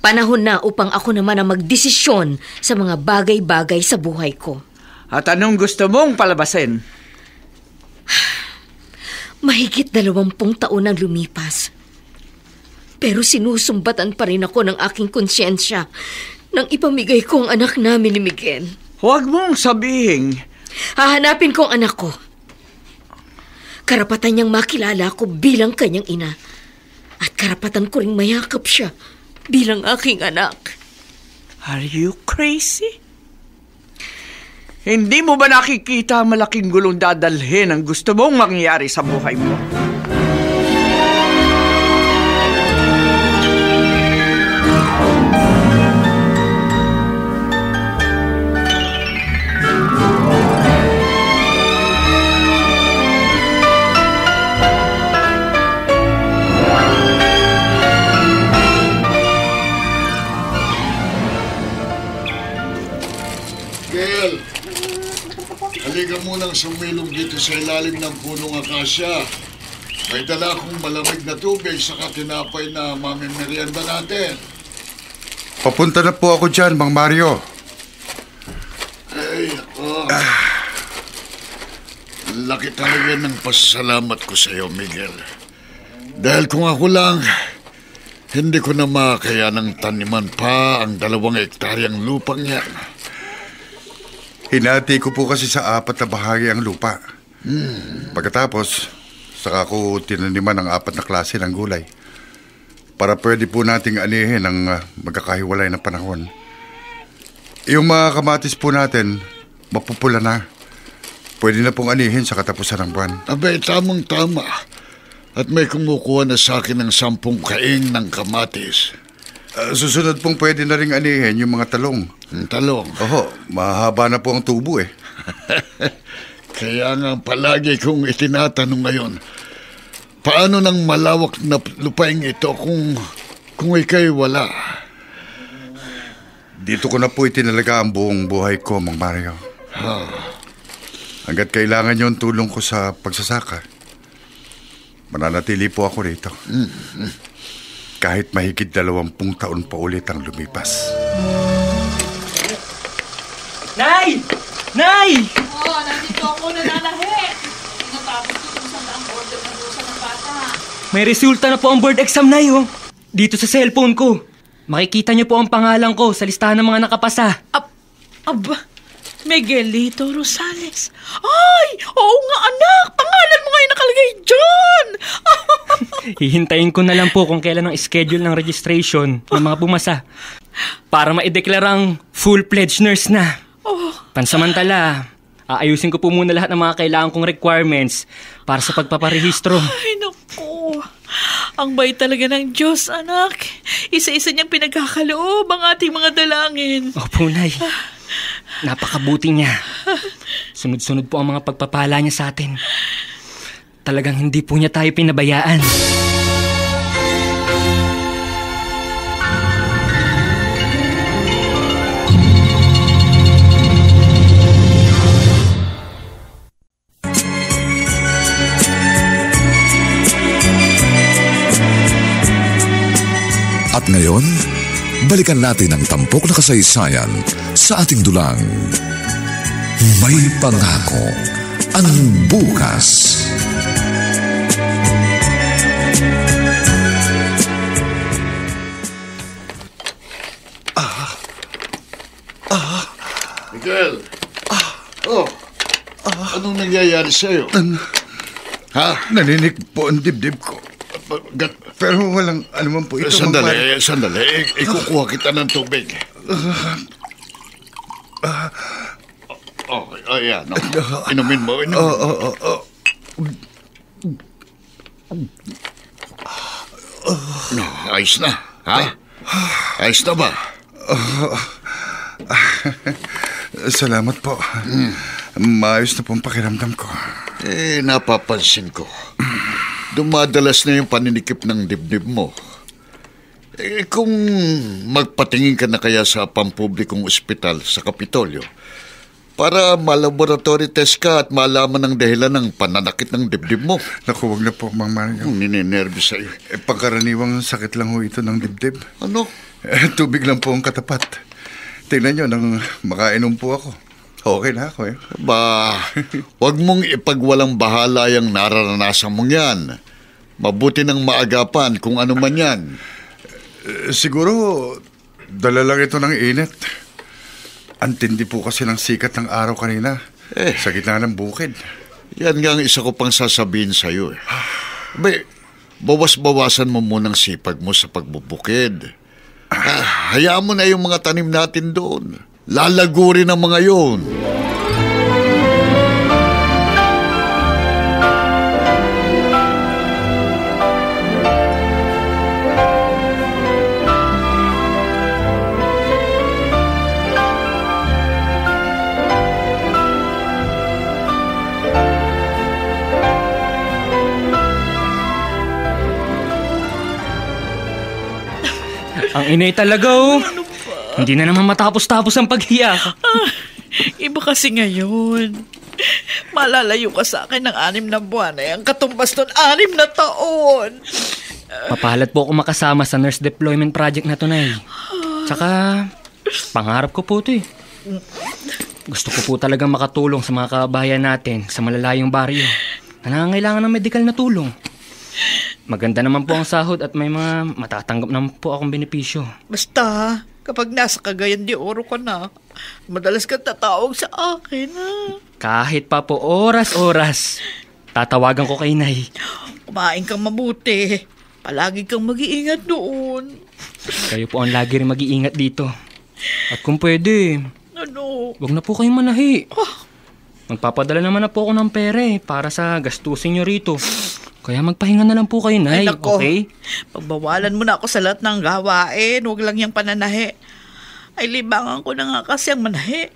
D: panahon na upang ako naman ang magdesisyon sa mga bagay-bagay sa buhay ko.
C: At anong gusto mong palabasin?
D: Mahigit 20 taon ang lumipas. Pero sinusumbatan pa rin ako ng aking konsyensya nang ipamigay ko ang anak namin ni Miguel.
C: Huwag mong sabihin.
D: Hahanapin ko ang anak ko. Karapatan niyang makilala ko bilang kanyang ina. At karapatan ko ring mayakap siya bilang aking anak.
C: Are you crazy? Hindi mo ba nakikita malaking gulong dadalhin ang gusto mong mangyari sa buhay mo?
H: Halika munang sumilong dito sa ilalim ng punong akasya. May dala akong malamig na tubig sa tinapay na mamimerienda natin.
E: Papunta na po ako dyan, Mang Mario.
H: Ay, ako. Laki talaga ng pasalamat ko sa iyo, Miguel. Dahil kung ako lang, hindi ko na makayanang taniman pa ang 2 hektaryang lupang yan.
E: Hinati ko po kasi sa 4 na bahagi ang lupa. Pagkatapos, saka ko tinaniman ang 4 na klase ng gulay para pwede po nating anihin ang magkakahiwalay na panahon. Yung mga kamatis po natin, mapupula na. Pwede na pong anihin sa katapusan ng buwan.
H: Abay, tamang-tama. At may kumukuha na sa akin ng 10 kaing ng kamatis.
E: Susunod pong pwede na rin anihin yung mga talong.
H: Talong?
E: Oho, mahaba na po ang tubo eh.
H: Kaya nga palagi kong itinatanong ngayon, paano nang malawak na lupaing ito kung ika'y wala?
E: Dito ko na po itinalaga ang buong buhay ko, Mang Mario. Hanggat kailangan yung tulong ko sa pagsasaka, mananatili po ako rito. Kahit mahigit 20 taon pa ulit ang lumipas.
B: Nay! Nay!
F: Nandito ako nananahi. Tinatapos ko kung saan ang order ng dusa ng bata.
B: May resulta na po ang board exam, Nay, oh. Dito sa cellphone ko. Makikita niyo po ang pangalan ko sa listahan ng mga nakapasa.
F: Aba, Miguelito Rosales. Ay, oo nga anak. Pangalan mo ngayon nakalagay dyan.
B: Hihintayin ko na lang po kung kailan ang schedule ng registration ng mga bumasa para maideklarang full-fledged nurse na. Pansamantala, aayusin ko po muna lahat ng mga kailangan kong requirements para sa pagpaparehistro.
F: Ay, naku. Ang bait talaga ng Diyos, anak. Isa-isa niyang pinagkakaloob ang ating mga dalangin.
B: Opo, Nay. Napakabuti niya. Sunod-sunod po ang mga pagpapala niya sa atin. Talagang hindi po niya tayo pinabayaan.
A: At ngayon, balikan natin ang tampok na kasaysayan sa ating dulang. May pangako ang bukas.
H: Miguel. Anong nangyayari sa'yo? Ha?
E: Naninig po ang dibdib ko. Pero walang anuman po ito.
H: Sandali. Ikukuha kita ng tubig. Ayan. Inumin mo. Ayos na. Ha? Ayos na ba?
E: Salamat po. Maayos na pong pakiramdam ko.
H: Napapansin ko. Dumadalas na yung paninikip ng dibdib mo. Kung magpatingin ka na kaya sa pampublikong ospital sa Kapitolyo para malaboratory test ka at malaman ang dahilan ng pananakit ng dibdib mo.
E: Naku, wag na po, Mang Mario.
H: Ninenervous sa'yo.
E: Pangkaraniwang sakit lang ho ito ng dibdib.
H: Ano?
E: Tubig lang po ang katapat. Tingnan nyo, nang makainom po ako. Okay na ako eh.
H: Wag mong ipagwalang bahala yung nararanasan mong yan. Mabuti nang maagapan kung ano man yan.
E: Siguro, dala lang ito ng init. Antindi po kasi ng sikat ng araw kanina. Sa gitna ng bukid.
H: Yan nga ang isa ko pang sasabihin sa'yo. Bawas-bawasan mo munang sipag mo sa pagbubukid. Hayaan mo na yung mga tanim natin doon. Lalago rin ang mga yun.
B: Ang inay talaga, oh. Hindi na naman matapos-tapos ang paghiyak.
F: Iba kasi ngayon. Malalayo ka sa akin ng 6 na buwan. Ang katumbas nun, 6 na taon.
B: Mapalad po ako makasama sa nurse deployment project na to, Nay. Tsaka, pangarap ko po ito eh. Gusto ko po talagang makatulong sa mga kabayan natin sa malalayong baryo na nangangailangan ng medical na tulong. Maganda naman po ang sahod at may mga matatanggap naman po akong benepisyo.
F: Basta, kapag nasa Cagayan de Oro ka na, madalas kang tatawag sa akin, ha?
B: Kahit pa po oras-oras, tatawagan ko kay Nay.
F: Kumain kang mabuti. Palagi kang mag-iingat doon.
B: Kayo po ang lagi rin mag-iingat dito. At kung pwede, wag na po kayong manahi. Magpapadala naman na po ako ng pere para sa gastusin nyo rito. Kaya magpahinga na lang po kayo, Nay, okay?
F: Pagbawalan mo na ako sa lahat ng gawain. Huwag lang yung pananahi. Ay, libangan ko na nga kasi ang manahi.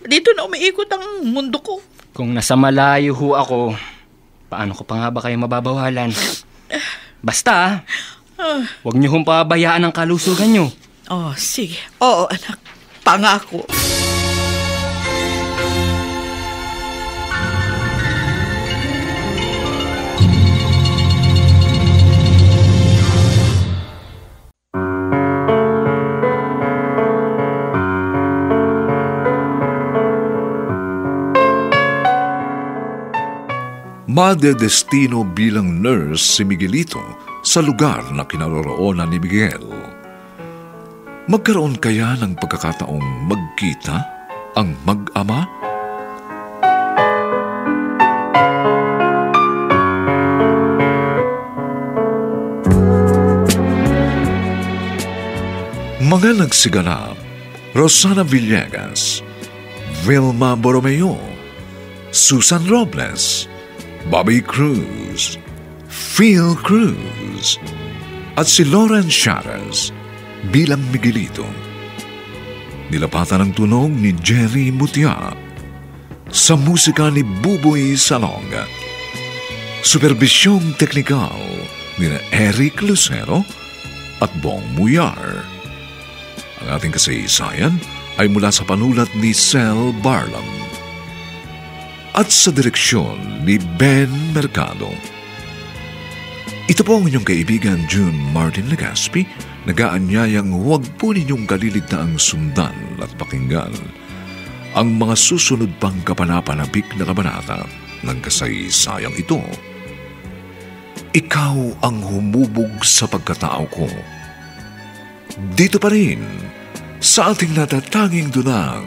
F: Dito na umiikot ang mundo ko.
B: Kung nasa malayo ho ako, paano ko pa nga ba kayo mababawalan? Basta, huwag niyo hong pabayaan ang kalusugan niyo.
F: Oh, sige. Oo, anak. Pangako.
A: Madedestino bilang nurse si Miguelito sa lugar na kinaroroonan ni Miguel. Magkaroon kaya ng pagkakataong magkita ang mag-ama? Mga nagsiganap: Rosana Villegas, Vilma Borromeo, Susan Robles, Bobby Cruz, Phil Cruz, at si Lauren Charas bilang Miguelito. Nilapatan ang tunog ni Jerry Mutia. Sa musika ni Buboy Salong. Supervisyong teknikal ni Eric Lucero at Bong Muyar. Ang ating kasaysayan ay mula sa panulat ni Sel Barlam at sa direksyon ni Ben Mercado. Ito po ang inyong kaibigan June Martin Legaspi, nag-aanyayang huwag po ninyong kaliligtaang sundan at pakinggan ang mga susunod pang kapanapanabik na kabanata ng kasaysayang ito. Ikaw ang humubog sa pagkatao ko. Dito pa rin sa ating natatanging dunang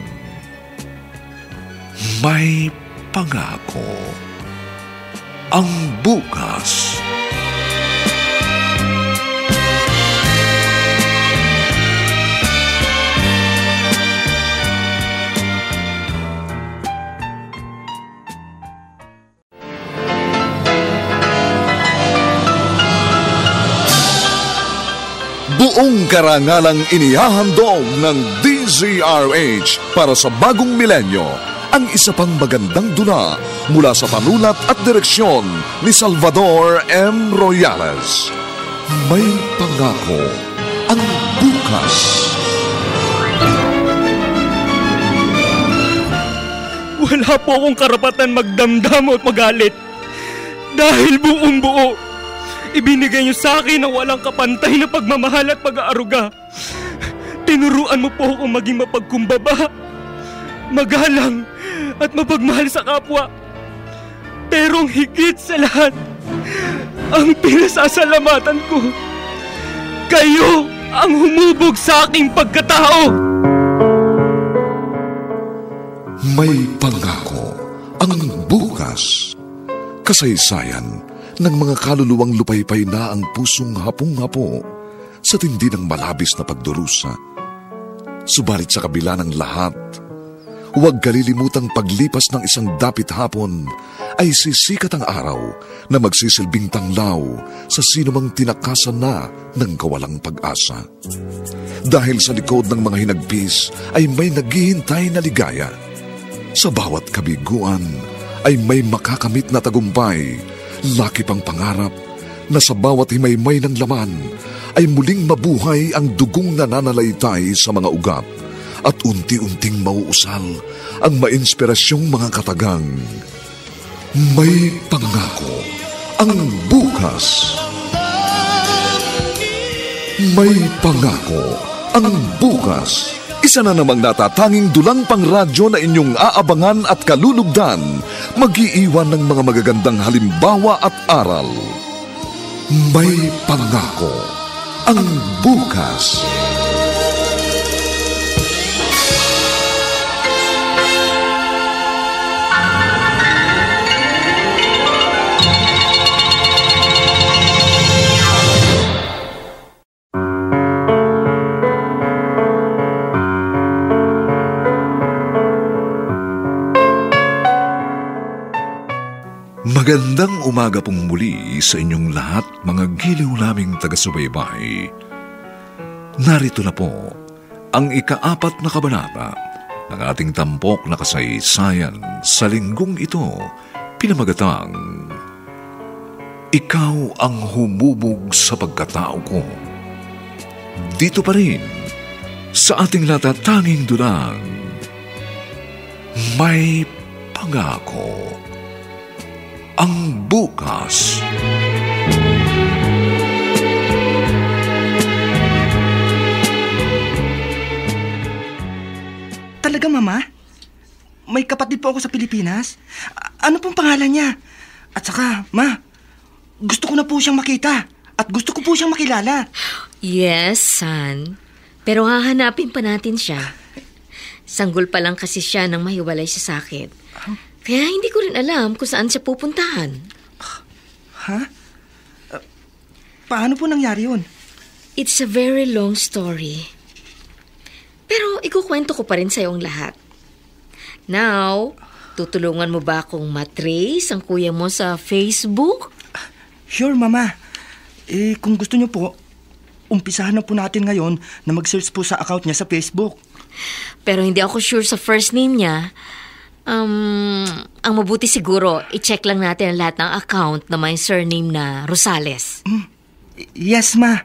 A: May pangako ang bukas. Buong karangalang inihahandog ng DZRH para sa bagong milenyo ang isa pang magandang dula mula sa panulat at direksyon ni Salvador M. Royales. May pangako ang bukas.
B: Wala po akong karapatan magdamdam at magalit. Dahil buong buo, ibinigay niyo sa akin ang walang kapantay na pagmamahal at pag-aaruga. Tinuruan mo po akong maging mapagkumbaba, magalang at mapagmahal sa kapwa. Pero ang higit sa lahat, ang pinasasalamatan ko, kayo ang humubog sa aking pagkatao.
A: May pangako ang bukas. Kasaysayan ng mga kaluluwang lupaypay na ang pusong hapong-hapo sa tindi ng malabis na pagdurusa. Subalit sa kabila ng lahat, huwag kalilimutang paglipas ng isang dapit hapon ay sisikat ang araw na magsisilbing tanglaw sa sinumang tinakasan na ng kawalang pag-asa. Dahil sa likod ng mga hinagpis ay may naghihintay na ligaya. Sa bawat kabiguan ay may makakamit na tagumpay. Laki pang pangarap na sa bawat himaymay ng laman ay muling mabuhay ang dugong nananalaytay sa mga ugat at unti-unting mauusal ang mainspirasyong mga katagang. May pangako ang bukas. May pangako ang bukas. Isa na namang natatanging dulang pangradyo na inyong aabangan at kalulugdan, mag-iiwan ng mga magagandang halimbawa at aral. May pangako ang bukas. Magandang umaga pong muli sa inyong lahat, mga giliw naming taga-subaybay. Narito na po ang ika-4 na kabanata ng ating tampok na kasaysayan sa linggong ito, pinamagatang Ikaw ang humubog sa pagkatao ko. Dito pa rin sa ating natatanging dulang May Pangako ang bukas.
J: Talaga, Mama? May kapatid po ako sa Pilipinas? Ano pong pangalan niya? At saka, Ma, gusto ko na po siyang makita at gusto ko po siyang makilala.
D: Yes, son. Pero hahanapin pa natin siya. Sanggol pa lang kasi siya nang mahiwalay siya sa akin. Kaya hindi ko rin alam kung saan siya pupuntahan.
J: Ha? Paano po nangyari yun?
D: It's a very long story. Pero ikukwento ko pa rin sa'yo ang lahat. Now, tutulungan mo ba akong matrace ang kuya mo sa Facebook?
J: Sure, Mama. Kung gusto niyo po, umpisahan na po natin ngayon na mag-search po sa account niya sa Facebook.
D: Pero hindi ako sure sa first name niya. Ang mabuti siguro, i-check lang natin ang lahat ng account na may surname na Rosales.
J: Yes, Ma.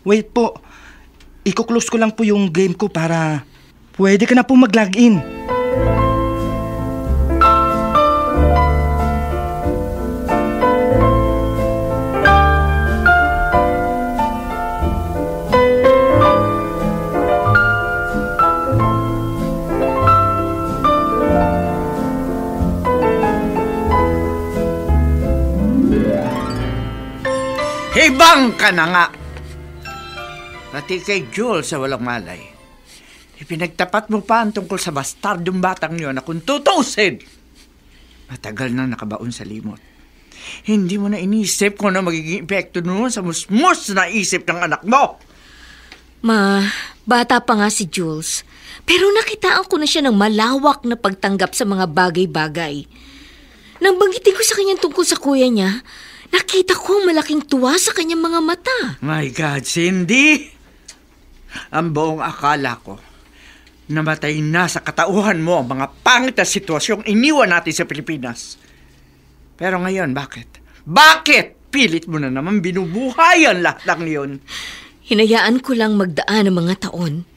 J: Wait po. Iko-close ko lang po yung game ko para pwede ka na po mag-login.
C: Hibang ka na nga! Pati kay Joel sa walang malay. Ipinagtapat mo pa ang tungkol sa bastardong batang yun na kung tutusin. Matagal na nakabaon sa limot. Hindi mo na inisip kung ano magiging epekto noon sa musmus na isip ng anak mo.
D: Ma, bata pa nga si Jules. Pero nakitaan ko na siya ng malawak na pagtanggap sa mga bagay-bagay. Nang banggitin ko sa kanya tungkol sa kuya niya, nakita ko ang malaking tuwa sa kanyang mga mata.
C: My God, Cindy! Ang buong akala ko, namatay na sa katauhan mo ang mga pangit na sitwasyong iniwan natin sa Pilipinas. Pero ngayon, bakit? Bakit? Pilit mo na naman binubuhay ang lahat ng yun.
D: Hinayaan ko lang magdaan ang mga taon.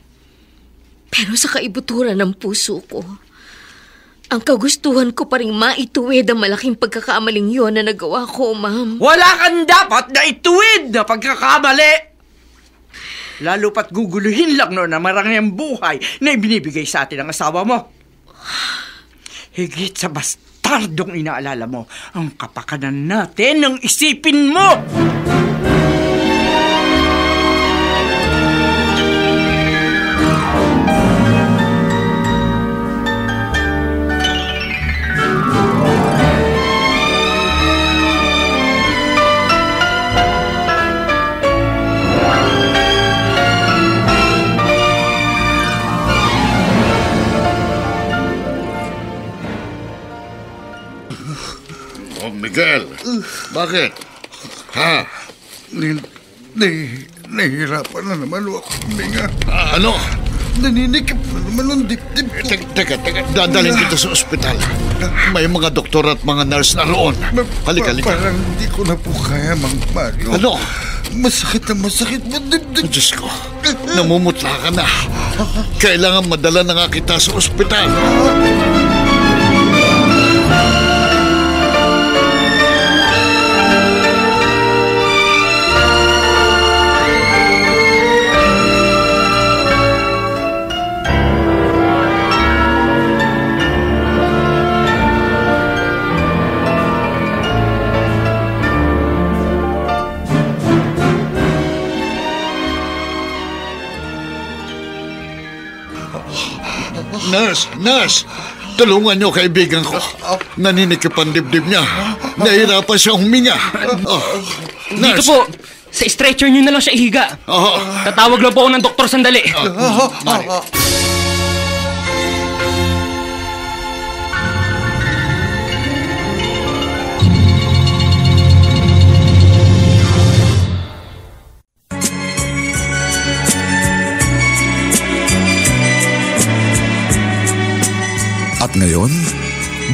D: Pero sa kaibuturan ng puso ko, ang kagustuhan ko pa rin maituwid ang malaking pagkakamaling yon na nagawa ko, Ma'am.
C: Wala kang dapat na ituwid na pagkakamali! Lalo pat guguluhin lang noon ang marangyang buhay na ibinibigay sa atin ng asawa mo. Higit sa bastardong inaalala mo, ang kapakanan natin ng isipin mo!
H: Miguel, bakit? Ha?
E: Nahihirapan na naman ako.
H: Ano?
E: Naninikip na naman ang dibdib ko.
H: Teka, dadalhin kita sa ospital. May mga doktor at mga nurse na roon. Halika.
E: Parang hindi ko na po kaya, Mang Mario.
H: Ano?
E: Masakit mo dibdib.
H: Diyos ko, namumutla ka na. Kailangan madala na nga kita sa ospital. Nurse! Tulungan niyo kaibigan ko. Naninikip ang dibdib niya. Nahirapan siya huminga.
B: Dito po, sa stretcher niyo na lang siya ihiga. Tatawag lang po ako ng doktor sandali.
H: Mari.
A: At ngayon,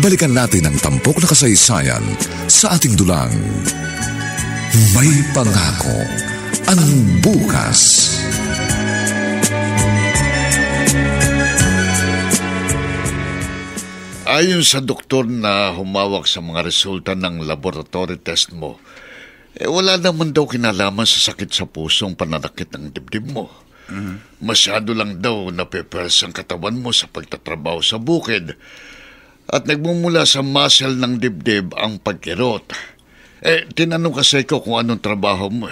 A: balikan natin ang tampok na kasaysayan sa ating dulang. May Pangako ang bukas.
H: Ayon sa doktor na humawak sa mga resulta ng laboratory test mo, wala naman daw kinalaman sa sakit sa pusong pananakit ng dibdib mo. Masyado lang daw napepers ang katawan mo sa pagtatrabaho sa bukid at nagmumula sa muscle ng dibdib ang pagkirot. Tinanong kasi ko kung anong trabaho mo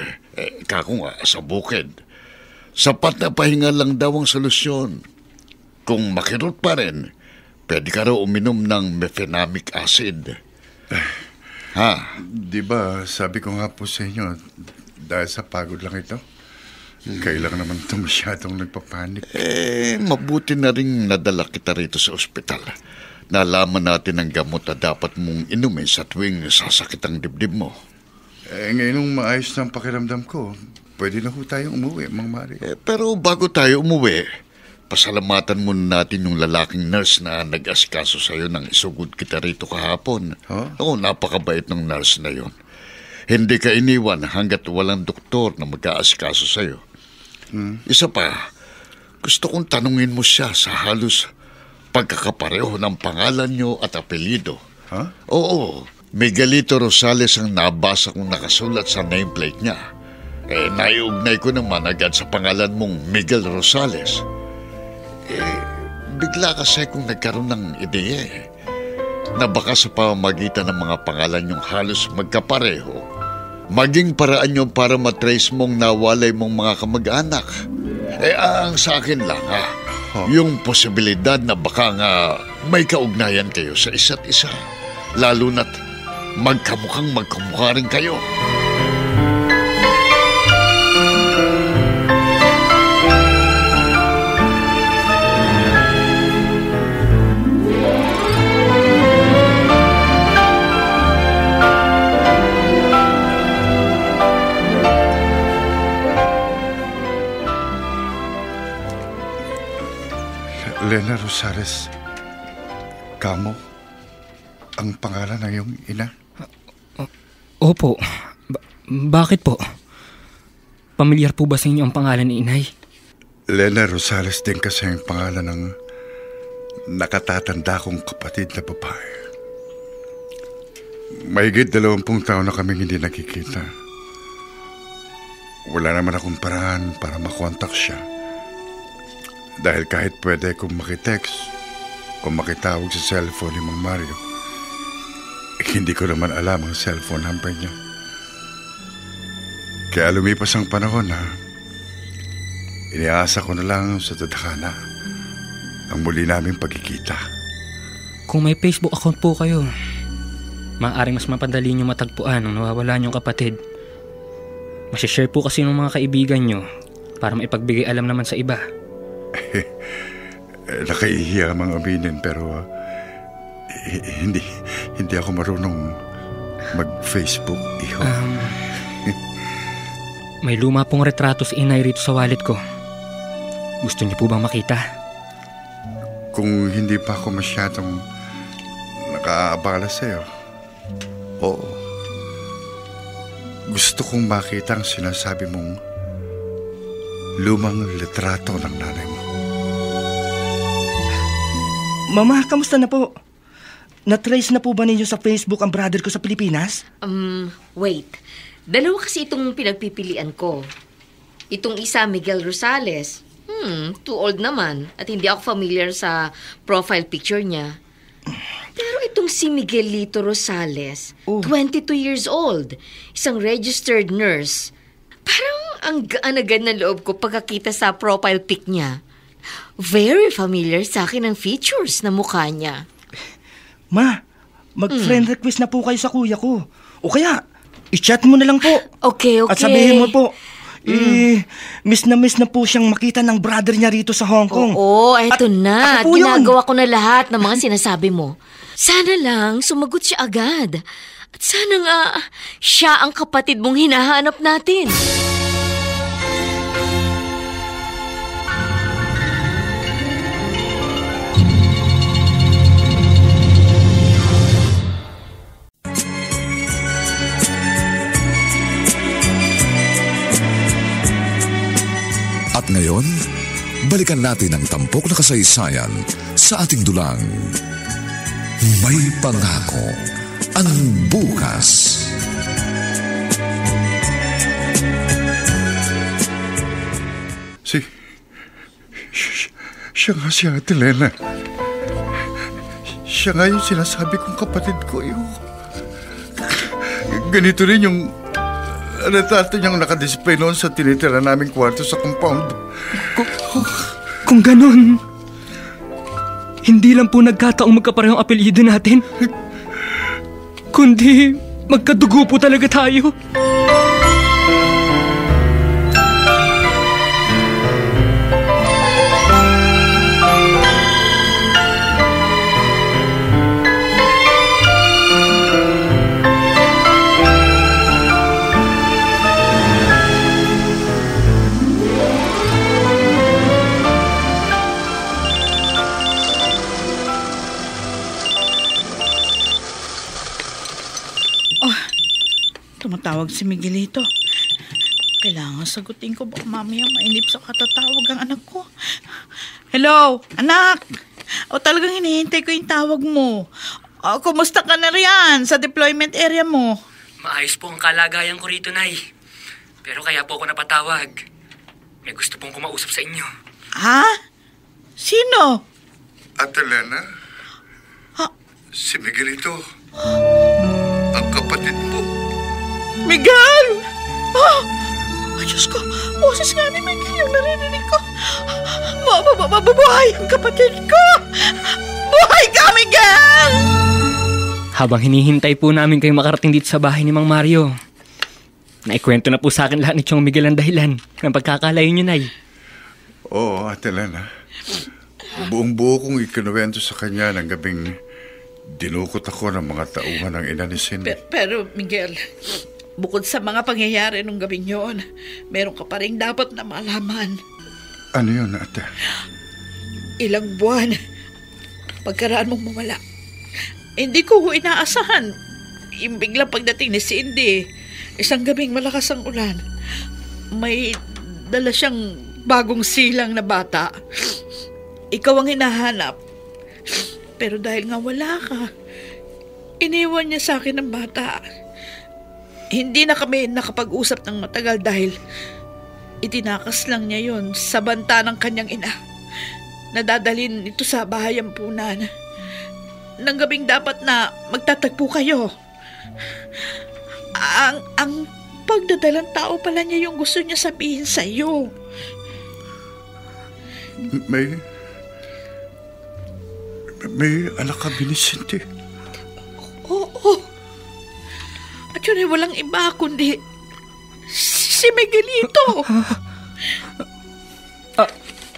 H: kako nga sa bukid. Sapat na pahinga lang daw ang solusyon. Kung makirot pa rin, pwede ka raw uminom ng mefenamic acid.
E: Di ba sabi ko nga po sa inyo, dahil sa pagod lang ito? Kailangan naman ito masyadong nagpapanik.
H: Mabuti na rin nadala kita rito sa ospital. Nalaman natin ang gamot na dapat mong inumin sa tuwing sasakit ang dibdib mo.
E: Ngayon maayos na ang pakiramdam ko, pwede na ho tayong umuwi, Mang Mario.
H: Pero bago tayo umuwi, pasalamatan muna natin yung lalaking nurse na nag-asikaso sa'yo nang isugod kita rito kahapon. Napakabait ng nurse na yon. Hindi ka iniwan hanggat walang doktor na mag-aasikaso sa'yo. Isa pa, gusto kong tanungin mo siya sa halos pagkakapareho ng pangalan niyo at apelyido. Oo, Miguelito Rosales ang nabasa kong nakasulat sa nameplate niya. Naiugnay ko naman agad sa pangalan mong Miguel Rosales. Bigla kasi kung nagkaroon ng ideya na baka sa pamamagitan ng mga pangalan niyong halos magkapareho, maging paraan niyo para matrace mong nawalay mong mga kamag-anak. Ang sa akin lang Yung posibilidad na baka nga may kaugnayan kayo sa isa't isa. Lalo na't magkamukhang magkamukha rin kayo.
E: Lena Rosales, kamo ang pangalan ng iyong ina?
B: Opo. Bakit po? Pamilyar po ba sa inyo ang pangalan ni inay?
E: Lena Rosales din kasi ang pangalan ng nakatatanda kong kapatid na babae. Mahigit 20 taon na kaming hindi nakikita. Wala naman akong paraan para makontak siya. Dahil kahit pwede kong makitext o makitawag sa cellphone ni Mang Mario, hindi ko naman alam ang cellphone number niya. Kaya lumipas ang panahon na iniasa ko na lang sa tadhana ang muli naming pagkikita.
B: Kung may Facebook account po kayo, maaaring mas mapadali niyo matagpuan ang nawawala niyong kapatid. Masishare po kasi ng mga kaibigan niyo para maipagbigay alam naman sa iba.
E: Nakaihiya mang aminin pero hindi ako marunong mag-Facebook, iho.
B: May luma pong retrato si inay rito sa wallet ko. Gusto niyo po bang makita?
E: Kung hindi pa ako masyadong nakaabala sa'yo, oo. Gusto kong makita ang sinasabi mong lumang litrato ng nanay mo.
J: Mama, kamusta na po? Na-trace na po ba ninyo sa Facebook ang brother ko sa Pilipinas?
D: Wait. Dalawa kasi itong pinagpipilian ko. Itong isa, Miguel Rosales. Too old naman. At hindi ako familiar sa profile picture niya. Pero itong si Miguelito Rosales, 22 years old. Isang registered nurse. Parang ang gaan-gaan ng loob ko pagkakita sa profile pic niya. Very familiar sa akin ang features na mukha niya.
J: Ma, mag-friend request na po kayo sa kuya ko. O kaya, i-chat mo na lang po.
D: Okay.
J: At sabihin mo po, miss na po siyang makita ng brother niya rito sa Hong Kong.
D: Oo, eto na.
J: Ako po
D: Ginagawa ko na lahat ng mga sinasabi mo. Sana lang sumagot siya agad. At sana nga siya ang kapatid mong hinahanap natin.
A: At ngayon, balikan natin ang tampok na kasaysayan sa ating dulang. May pangako ang bukas.
E: Siya nga si Ate Lena. Siya nga yung sinasabi kong kapatid ko. Ganito rin yung retrato niyang nakadisplay noon sa tinitira naming kwarto sa compound.
B: Kung ganun, hindi lang po nagkataong magkaparehong apelyido natin, kundi magkadugo po talaga tayo.
F: Tumatawag si Miguelito. Kailangan sagutin ko, baka mamaya mainip sa katatawag ang anak ko. Hello, anak! Talagang hinihintay ko yung tawag mo. Kumusta ka na riyan sa deployment area mo?
B: Maayos po ang kalagayan ko rito, Nay. Pero kaya po ako napatawag. May gusto pong kumausap sa inyo.
F: Ha? Sino?
E: Ate Lena? Si Miguelito. Ang kapatid mo.
F: Miguel! Diyos ko, boses nga ni Miguel yung narinig ko. Mabuhay ang kapatid ko! Buhay ka, Miguel!
B: Habang hinihintay po namin kayong makarating dito sa bahay ni Mang Mario, naikwento na po sa akin lahat ni Chong Miguel ang dahilan ng pagkakalayo niyo, Nay.
E: Oo, Ate Lena. Buong-buo kong ikinuwento sa kanya ng gabing dinukot ako ng mga tauhan ng ina ni Cindy.
F: Pero, Miguel, bukod sa mga pangyayari nung gabing yun, meron ka pa rin dapat na malaman.
E: Ano yun, Ate?
F: Ilang buwan pagkaraan mong mawala. Hindi ko inaasahan. Yung biglang pagdating ni Cindy, isang gabing malakas ang ulan. May dala siyang bagong silang na bata. Ikaw ang hinahanap. Pero dahil nga wala ka, iniwan niya sa akin ang bata. Hindi na kami nakapag-usap ng matagal dahil itinakas lang niya yon sa banta ng kanyang ina. Nadadalhin ito sa bahay ampunan. Nang gabing dapat na magtatagpo kayo. Ang pagdadalang tao pala niya yung gusto niya sabihin sa iyo.
E: May anak ka, Vincente.
F: Oo. At yun ay walang iba kundi si Miguelito.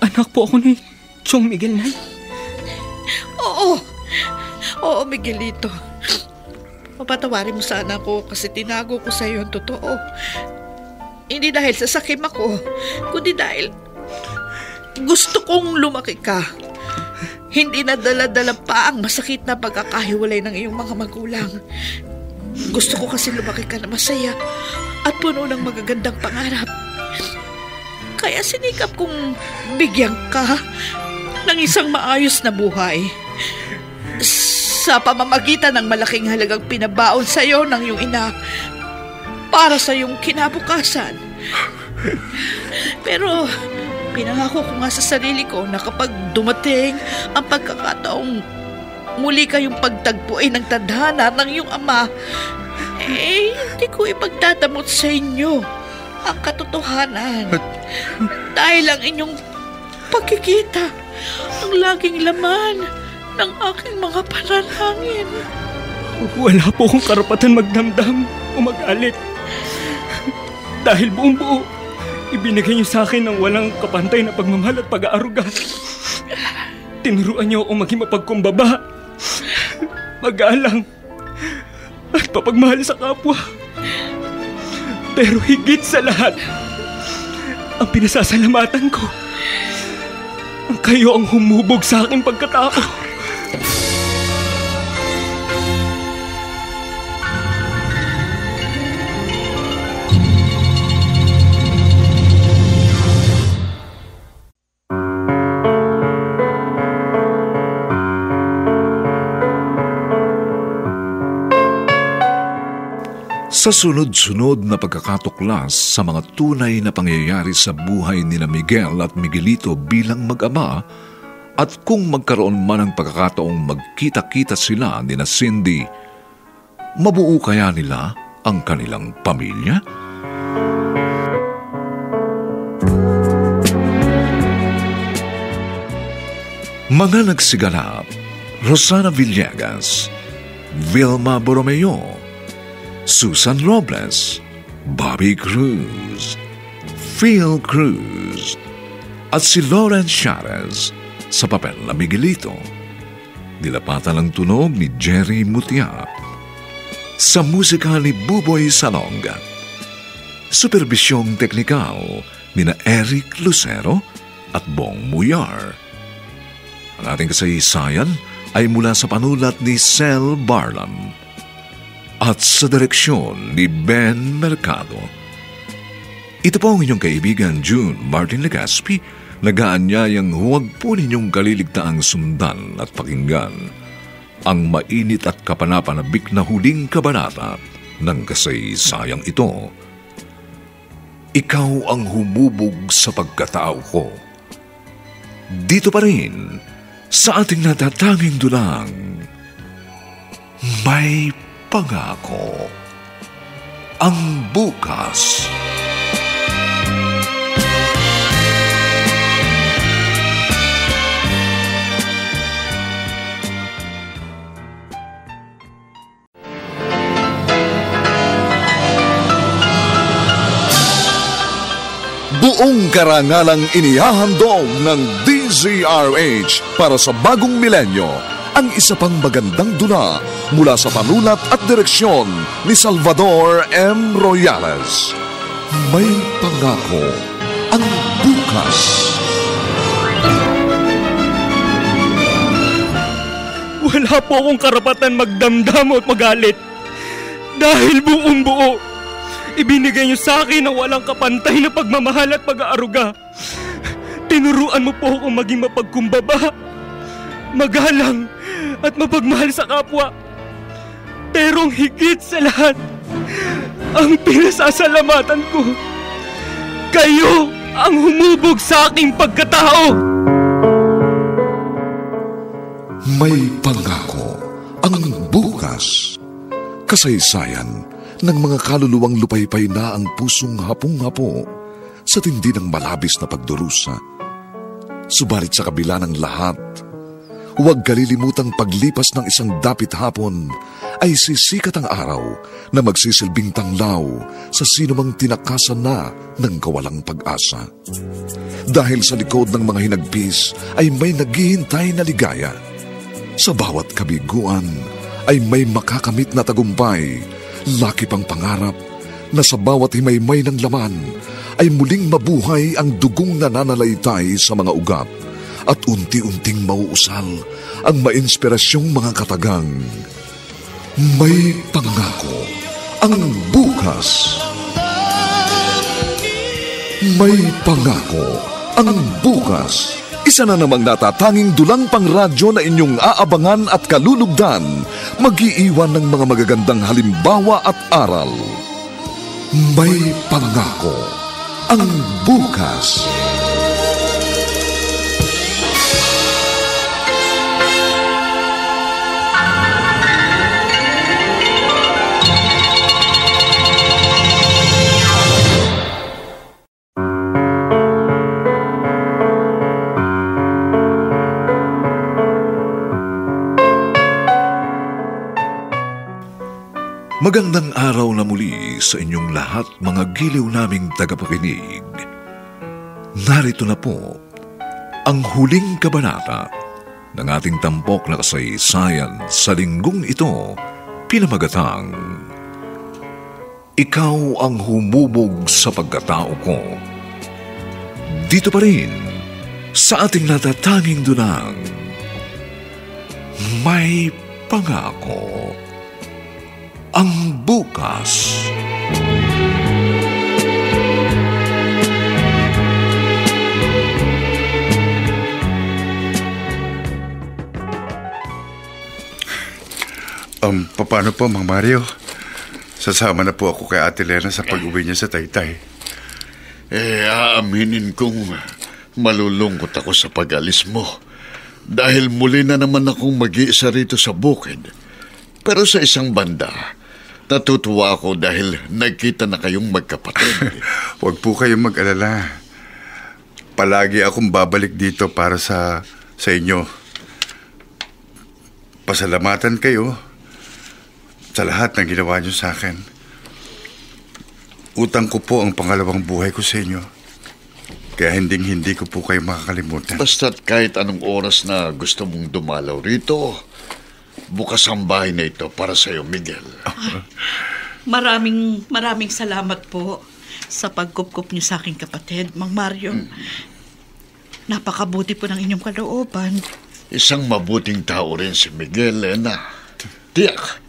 B: Anak po ako ni Chong Miguel, Nay.
F: Oo, Miguelito. Papatawarin mo sana ako kasi tinago ko sa iyo ang totoo. Hindi dahil sa sakim ako, kundi dahil gusto kong lumaki ka. Hindi na dala-dala pa ang masakit na pagkakahiwalay ng iyong mga magulang. Gusto ko kasi lumaki ka na masaya at puno ng magagandang pangarap. Kaya sinikap kong bigyan ka ng isang maayos na buhay sa pamamagitan ng malaking halagang pinabaon sa iyo ng iyong ina para sa iyong kinabukasan. Pero pinangako ko nga sa sarili ko na kapag dumating ang pagkakataong muli kayong pagtagpuin ng tadhana ng iyong ama, hindi ko ipagdadamot sa inyo ang katotohanan. Dahil ang inyong pagkikita ang laging laman ng aking mga panalangin.
B: Wala po akong karapatan magdamdam o magalit. Dahil buong buo, ibinigay niyo sa akin ng walang kapantay na pagmamahal at pag-aaruga. Tinuruan niyo ako maging mapagkumbaba, magalang, at papagmahal sa kapwa. Pero higit sa lahat, ang pinasasalamatan ko, ang kayo ang humubog sa aking pagkatao.
A: Sa sunod-sunod na pagkakatuklas sa mga tunay na pangyayari sa buhay nina Miguel at Miguelito bilang mag-ama at kung magkaroon man ng pagkakataong magkita-kita sila nina Cindy, mabuo kaya nila ang kanilang pamilya? Mga nagsiganap: Rosana Villegas, Vilma Borromeo, Susan Robles, Bobby Cruz, Phil Cruz, at si Lawrence Charez sa papel na Miguelito. Nilapatan ang tunog ni Jerry Mutia. Sa musika ni Buboy Salonga. Superbisyong teknikal ni na Eric Lucero at Bong Muyar. Ang ating kasaysayan ay mula sa panulat ni Sel Barlam at sa direksyon ni Ben Mercado. Ito po ang inyong kaibigan June Martin Legaspi, nag-aanyayang huwag po ninyong kaliligtaang sundan at pakinggan ang mainit at kapanapanabik na huling kabanata ng kasaysayang ito. Ikaw ang humubog sa pagkatao ko. Dito pa rin sa ating natatanging dulang, may pangako ang bukas. buong karangalang inihahandog ng DZRH para sa bagong milenyo ang isa pang magandang dula mula sa panulat at direksyon ni Salvador M. Royales. May pangako ang bukas.
B: Wala po akong karapatan magdamdam at magalit. Dahil buong buo, ibinigay niyo sa akin ang walang kapantay na pagmamahal at pag-aaruga. Tinuruan mo po akong maging mapagkumbaba, magalang at mapagmahal sa kapwa. Pero ang higit sa lahat, ang pinasasalamatan ko, kayo ang humubog sa aking pagkatao.
A: May pangako ang bukas. Kasaysayan ng mga kaluluwang lupaypay na ang pusong hapong-hapo sa tindi ng malabis na pagdurusa. Subalit sa kabila ng lahat, huwag kalilimutang paglipas ng isang dapit hapon ay sisikat ang araw na magsisilbing tanglaw sa sinumang tinakasan na ng kawalang pag-asa. Dahil sa likod ng mga hinagpis ay may naghihintay na ligaya. Sa bawat kabiguan ay may makakamit na tagumpay, laki pang pangarap na sa bawat himaymay ng laman ay muling mabuhay ang dugong nananalaytay sa mga ugat at unti-unting mauusal ang mainspirasyong mga katagang. May pangako ang bukas. May pangako ang bukas. Isa na namang natatanging dulang pangradyo na inyong aabangan at kalulugdan, mag-iiwan ng mga magagandang halimbawa at aral. May pangako ang bukas. Magandang araw na muli sa inyong lahat, mga giliw naming tagapakinig. Narito na po ang huling kabanata ng ating tampok na kasaysayan sa linggong ito, pinamagatang Ikaw ang humubog sa pagkatao ko. Dito pa rin sa ating natatanging dunang May Pangako ang bukas.
E: Paano po, Mang Mario? Sasama na po ako kay Ate Lena sa pag-uwi niya sa Taytay.
H: Aaminin kong malulungkot ako sa pag-alis mo. Dahil muli na naman akong mag-iisa rito sa bukid. Pero sa isang banda, natutuwa ako dahil nagkita na kayong magkapatid.
E: Huwag po kayong mag-alala. Palagi akong babalik dito para sa inyo. Pasalamatan kayo sa lahat ng ginawa niyo sa akin. Utang ko po ang pangalawang buhay ko sa inyo. Kaya hindi ko po kayo makakalimutan.
H: Basta't kahit anong oras na gusto mong dumalaw rito, bukas ang bahay na ito para sa iyo, Miguel.
F: Maraming salamat po sa pagkupkup niyo sa aking kapatid, Mang Mario. Napakabuti po ng inyong kalooban.
H: Isang mabuting tao rin si Miguel, Lena. Tiyak,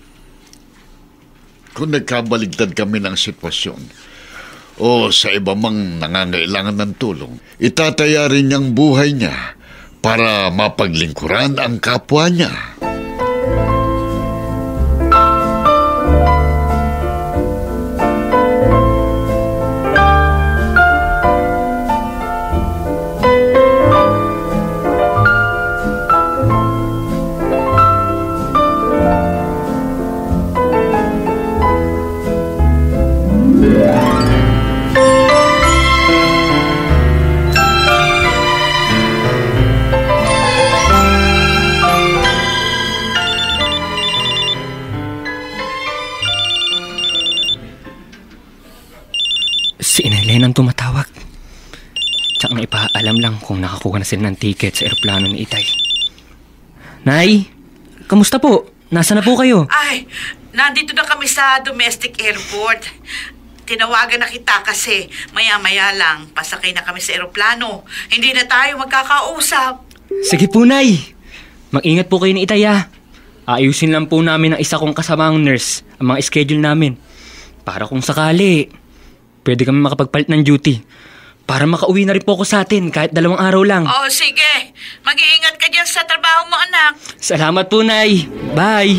H: kung nagkabaligtad kami ng sitwasyon o sa iba mang nangangailangan ng tulong, itataya rin niyang buhay niya para mapaglingkuran ang kapwa niya.
B: Si Inay Lenang tumatawag. ang ipaalam lang kung nakakuha na sila ng ticket sa eroplano ni Itay. Nay, kamusta po? Nasaan na po kayo?
F: Ay, nandito na kami sa domestic airport. Tinawagan na kita kasi maya-maya lang pasakay na kami sa eroplano. Hindi na tayo magkakausap.
B: Sige po, Nay. Mag-ingat po kayo ni Itay, ha? Ayusin lang po namin ng isa kong kasamang nurse ang mga schedule namin. Para kung sakali, pwede kami makapagpalit ng duty. Para makauwi na rin po ako sa atin kahit 2 araw lang.
F: Oh, sige. Mag-iingat ka dyan sa trabaho mo, anak.
B: Salamat po, Nay. Bye.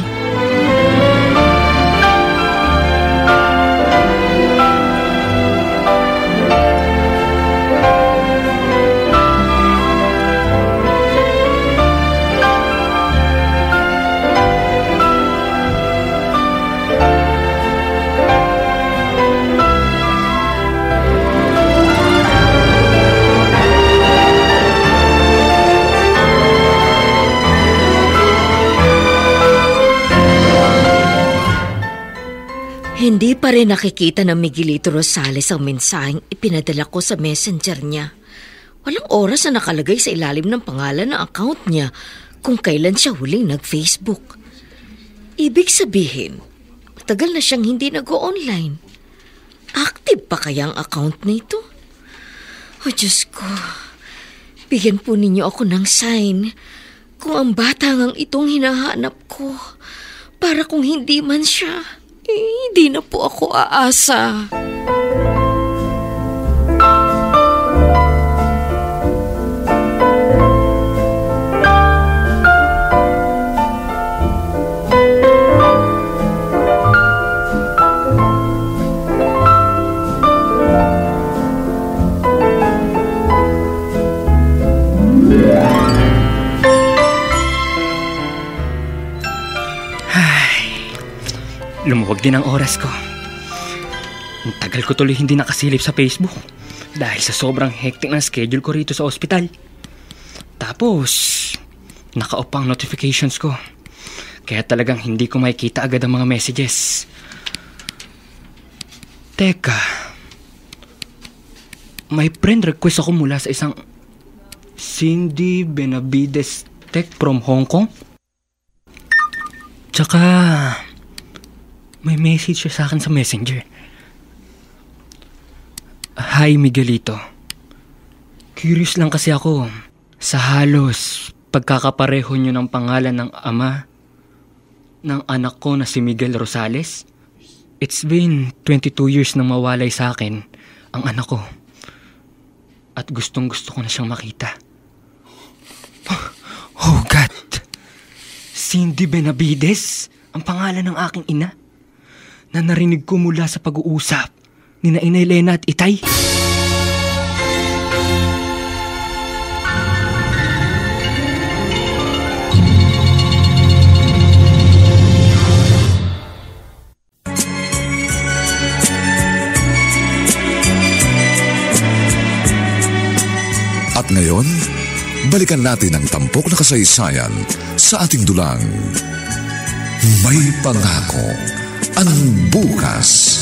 D: Hindi pa rin nakikita ng Miguelito Rosales ang mensaheng ipinadala ko sa messenger niya. Walang oras na nakalagay sa ilalim ng pangalan ng account niya kung kailan siya huling nag-Facebook. Ibig sabihin, matagal na siyang hindi nag-o-online. Active pa kaya ang account na ito? O Diyos ko, bigyan po ninyo ako ng sign kung ang bata ngang itong hinahanap ko. Para kung hindi man siya, hindi na po ako aasa.
B: Lumuwag din ang oras ko. Ang tagal ko tuloy hindi nakasilip sa Facebook dahil sa sobrang hectic ng schedule ko rito sa ospital. Tapos, naka-off ang notifications ko. Kaya talagang hindi ko makikita agad ang mga messages. Teka, may friend request ako mula sa isang Cindy Benavides Tech from Hong Kong. Tsaka may message siya sa akin sa messenger. Hi, Miguelito. Curious lang kasi ako sa halos pagkakapareho niyo ng pangalan ng ama ng anak ko na si Miguel Rosales. It's been 22 years na mawalay sa akin ang anak ko. At gustong-gusto ko na siyang makita. Oh God! Cindy Benavides ang pangalan ng aking ina na narinig ko mula sa pag-uusap ni Inay Lena at Itay.
A: At ngayon, balikan natin ang tampok na kasaysayan sa ating dulang May Pangako ang Bukas.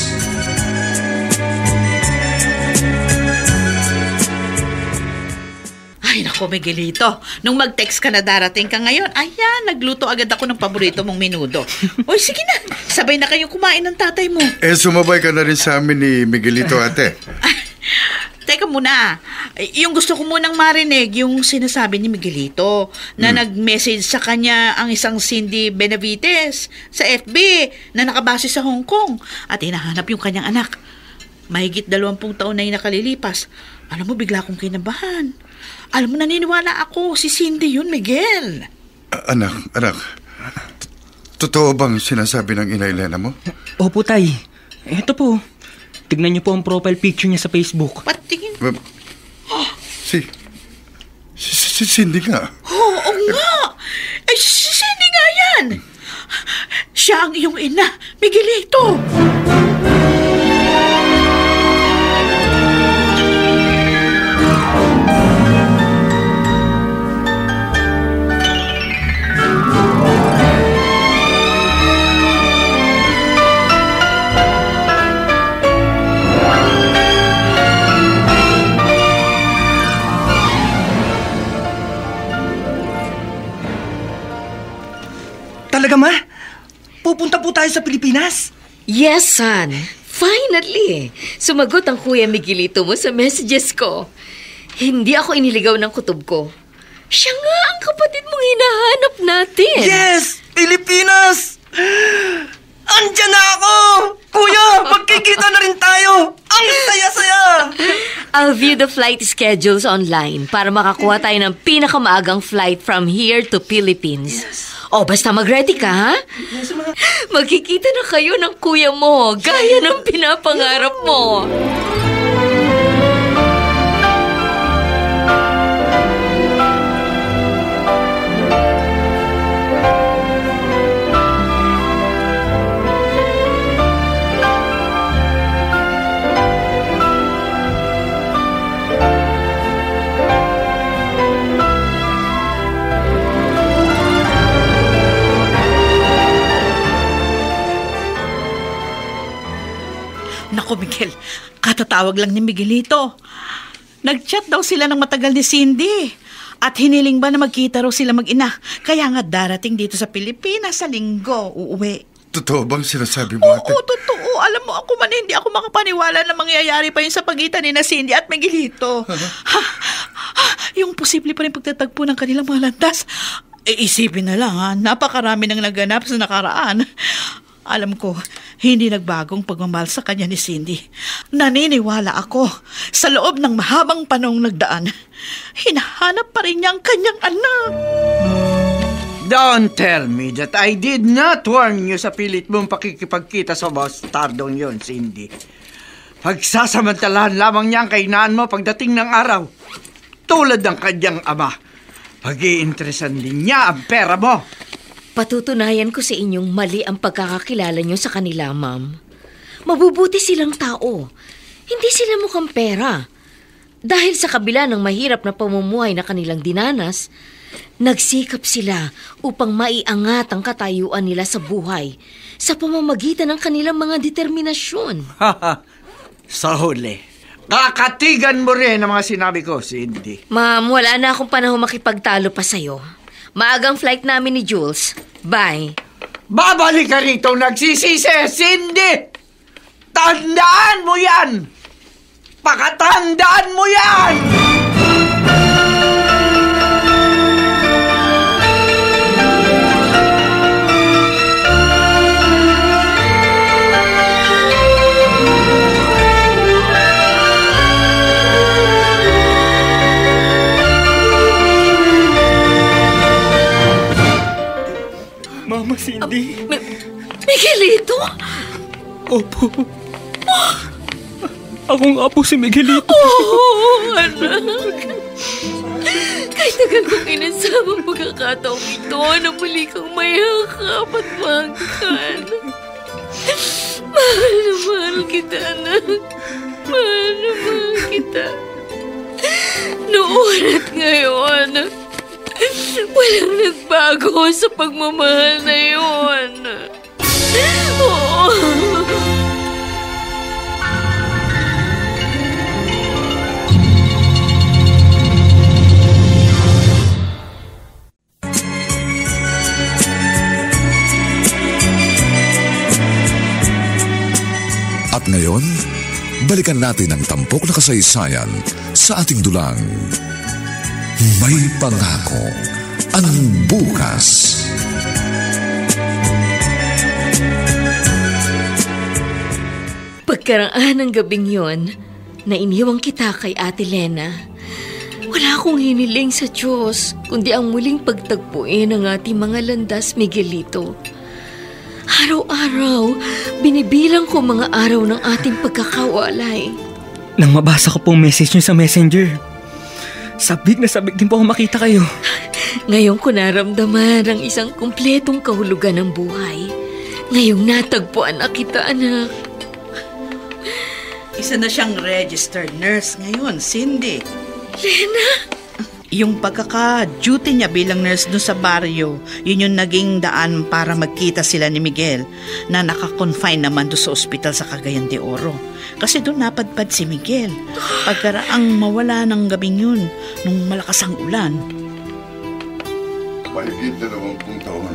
F: Ay, naku, Miguelito. Nung mag-text ka na darating ka ngayon, ayan, nagluto agad ako ng paborito mong menudo. Oy, sige na. Sabay na kayong kumain ng tatay mo.
E: Sumabay ka na rin sa amin ni Miguelito, ate.
F: Teka muna. Yung gusto ko munang marinig, yung sinasabi ni Miguelito na nag-message sa kanya ang isang Cindy Benavides sa FB na nakabase sa Hong Kong at hinahanap yung kanyang anak. Mahigit 20 taon na yung nakalilipas. Alam mo, bigla akong kinabahan. Alam mo, naniniwala ako, si Cindy yun, Miguel.
E: Anak. Totoo bang sinasabi ng Inay Lena mo?
B: Opo, Tay. Ito po. Tignan niyo po ang profile picture niya sa Facebook.
F: Patingin.
E: Si Cindy nga.
F: Oo nga. Ay, si Cindy nga yan. Siya ang iyong ina, Miguelito.
J: Talaga, Ma? Pupunta po tayo sa Pilipinas?
D: Yes, son. Finally! Sumagot ang Kuya Miguelito mo sa messages ko. Hindi ako iniligaw ng kutob ko. Siya nga ang kapatid mong hinahanap natin.
J: Yes! Pilipinas! Andiyan na ako! Kuya, magkikita na rin tayo! Ang saya-saya!
D: I'll view the flight schedules online para makakuha tayo ng pinakamaagang flight from here to Philippines. Yes. Basta mag-ready ka, ha?
J: Yes, Ma.
D: Magkikita na kayo ng kuya mo, gaya ng pinapangarap mo.
F: Naku, Miguel, katatawag lang ni Miguelito. Nag-chat daw sila ng matagal ni Cindy. At hiniling ba na magkita raw sila mag-ina. Kaya nga darating dito sa Pilipinas sa linggo, uuwi.
E: Totoo bang sinasabi mo, ate?
F: Oo, totoo. Alam mo, ako man hindi ako makapaniwala na mangyayari pa yun sa pagitan ni na Cindy at Miguelito. Yung posible pa rin pagtatagpo ng kanilang mga landas. Isipin na lang, napakarami nang naganap sa nakaraan. Alam ko, hindi nagbagong pagmamahal sa kanya ni Cindy. Naniniwala ako, sa loob ng mahabang panahong nagdaan, hinahanap pa rin niya ang kanyang anak.
C: Don't tell me that I did not warn you sa pilit mong pakikipagkita sa bastardong yon, Cindy. Pagsasamantalahan lamang niya ang kahinaan mo pagdating ng araw. Tulad ng kanyang ama. Pag-iinteresan din niya ang pera mo.
D: Patutunayan ko sa inyong mali ang pagkakakilala nyo sa kanila, ma'am. Mabubuti silang tao. Hindi sila mukhang pera. Dahil sa kabila ng mahirap na pamumuhay na kanilang dinanas, nagsikap sila upang maiangat ang katayuan nila sa buhay sa pamamagitan ng kanilang mga determinasyon.
C: Sa huli, kakatigan mo rin ang mga sinabi ko, Cindy.
D: Ma'am, wala na akong panahon makipagtalo pa sa'yo. Maagang flight namin ni Jules. Bye.
C: Babalik ka rito nagsisisi, Cindy! Tandaan mo yan! Pakatandaan mo yan!
B: Mama Cindy.
D: Miguelito?
B: Opo. Ako nga po si Miguelito.
D: Anak. Kahit tagal kong inasama pagkakataong ito na muli kang mayakap at mahangkan. Mahal na mahal kita, anak. Mahal na mahal kita. Noon at ngayon, walang nagbago sa pagmamahal na yun. Oo.
A: At ngayon, balikan natin ang tampok na kasaysayan sa ating dulang May Pangako ang Bukas.
D: Pagkaraan ng gabing yon, na iniwang kita kay Ate Lena, wala akong hiniling sa Diyos, kundi ang muling pagtagpuin ng ating mga landas, Miguelito. Araw-araw, binibilang ko mga araw ng ating pagkakawalay.
B: Nang mabasa ko pong message niyo sa messenger, sabik na sabik din po ako makita kayo.
D: Ngayon ko naramdaman ang isang kumpletong kahulugan ng buhay. Ngayong natagpuan na kita, anak.
F: Isa na siyang registered nurse ngayon, Cindy.
D: Lena?
F: Yung pagkaka-duty niya bilang nurse doon sa baryo, yun yung naging daan para magkita sila ni Miguel na naka-confine naman doon sa ospital sa Cagayan de Oro. Kasi doon napadpad si Miguel pagkaraang mawala ng gabing yun nung malakas ang ulan.
E: Mahigit 20 taon.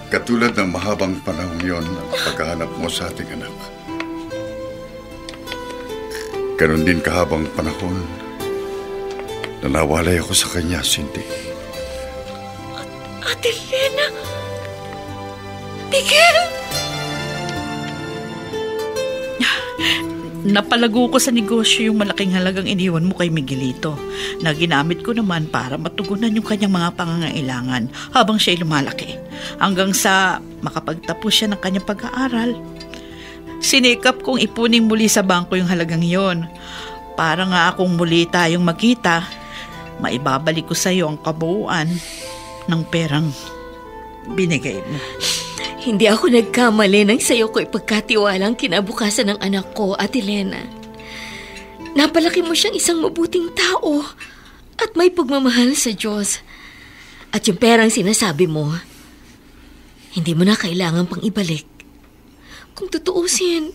E: Katulad ng mahabang panahon yon ang paghahanap mo sa ating anak. Ganon din kahabang panahon na nawalay ako sa kanya, Cindy.
D: Ate Lena! Miguel!
F: Napalago ko sa negosyo yung malaking halagang iniwan mo kay Miguelito na ginamit ko naman para matugunan yung kanyang mga pangangailangan habang siya'y lumalaki. Hanggang sa makapagtapos siya ng kanyang pag-aaral. Sinikap kong ipuning muli sa bangko yung halagang yon. Para nga akong muli tayong magkita, maibabalik ko sa iyo ang kabuuan ng perang binigay mo.
D: Hindi ako nagkamali nang sa'yo ko ipagkatiwalang kinabukasan ng anak ko, Ate Lena. Napalaki mo siyang isang mabuting tao at may pagmamahal sa Diyos. At yung perang sinasabi mo, hindi mo na kailangan pang ibalik. Kung tutuusin,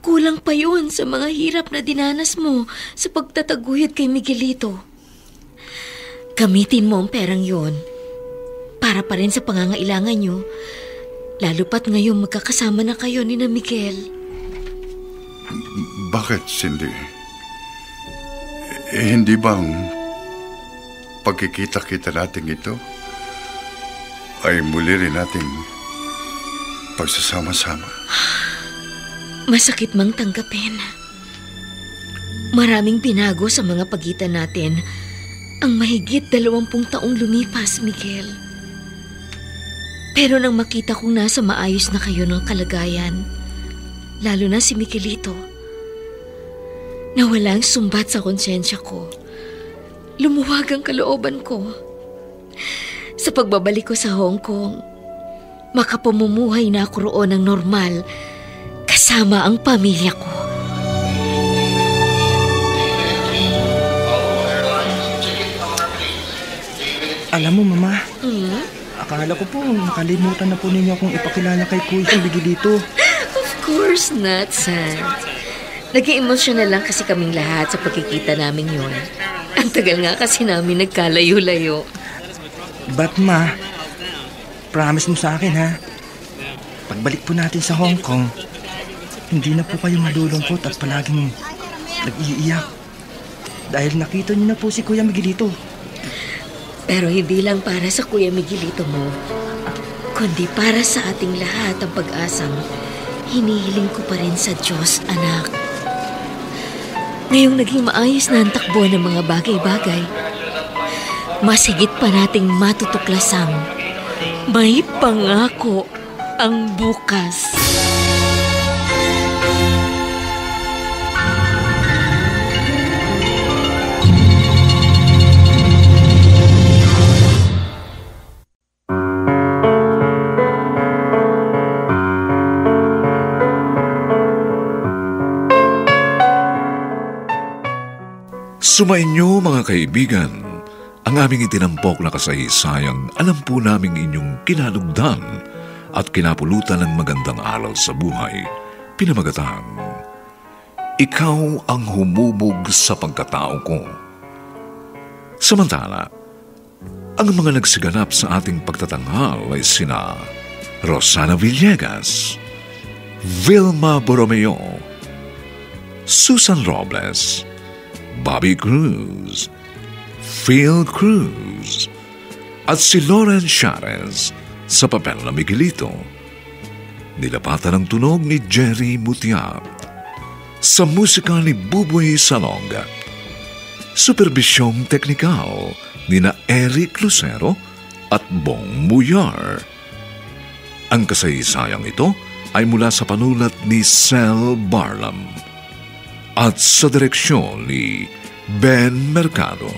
D: kulang pa yun sa mga hirap na dinanas mo sa pagtataguyod kay Miguelito. Gamitin mo ang perang yun para pa rin sa pangangailangan niyo. Lalo pat ngayon magkakasama na kayo ni na Miguel.
E: Bakit, Cindy? Hindi bang pagkikita-kita natin ito ay muli rin nating pagsasama-sama?
D: Masakit mang tanggapin. Maraming binago sa mga pagitan natin ang mahigit 20 taong lumipas, Miguel. Pero nang makita kong nasa maayos na kayo ng kalagayan, lalo na si Miguelito, nawala ang sumbat sa konsensya ko. Lumuwag ang kalooban ko. Sa pagbabalik ko sa Hong Kong, makapamumuhay na ako roon ng normal kasama ang pamilya ko.
J: Alam mo, Mama, akala ko po nakalimutan na po ninyo akong ipakilala kay Kuya Miguelito.
D: Of course not, son. Nag-i-emotional lang kasi kaming lahat sa pagkikita namin yon. Ang tagal nga kasi namin nagkalayo-layo.
J: But Ma, promise mo sa akin, ha? Pagbalik po natin sa Hong Kong, hindi na po kayo malulungkot at palaging nag-iiyak. Dahil nakita niyo na po si Kuya Miguelito.
D: Pero hindi lang para sa Kuya Miguelito mo, kundi para sa ating lahat ang pag-asang hinihiling ko pa rin sa Diyos, anak. Ngayong naging maayos na ang takbo ng mga bagay-bagay, mas higit pa nating matutuklasang may pangako ang bukas.
A: Sumainyo mga kaibigan, ang aming itinampok na kasaysayang alam po naming inyong kinalugdan at kinapulutan ng magandang aral sa buhay, pinamagatang, Ikaw ang humubog sa pagkatao ko. Samantala, ang mga nagsiganap sa ating pagtatanghal ay sina Rosana Villegas, Vilma Borromeo, Susan Robles, Bobby Cruz, Phil Cruz, at si Lauren Charez sa papel na Miguelito. Nilapatan ang tunog ni Jerry Mutiat. Sa musika ni Buboy Salonga. Supervisyong teknikal ni na Eric Lucero at Bong Muyar. Ang kasaysayang ito ay mula sa panulat ni Sel Barlam at sa direksyon ni Ben Mercado.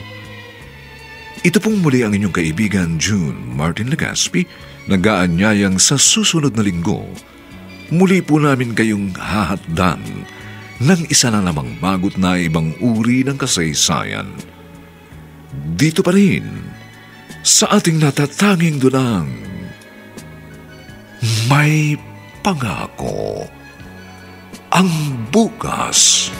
A: Ito pong muli ang inyong kaibigan June Martin Legaspi, nag-aanyayang sa susunod na linggo. Muli po namin kayong hahatdan ng isa na namang bagot na ibang uri ng kasaysayan. Dito pa rin, sa ating natatanging dunang, may pangako ang bukas.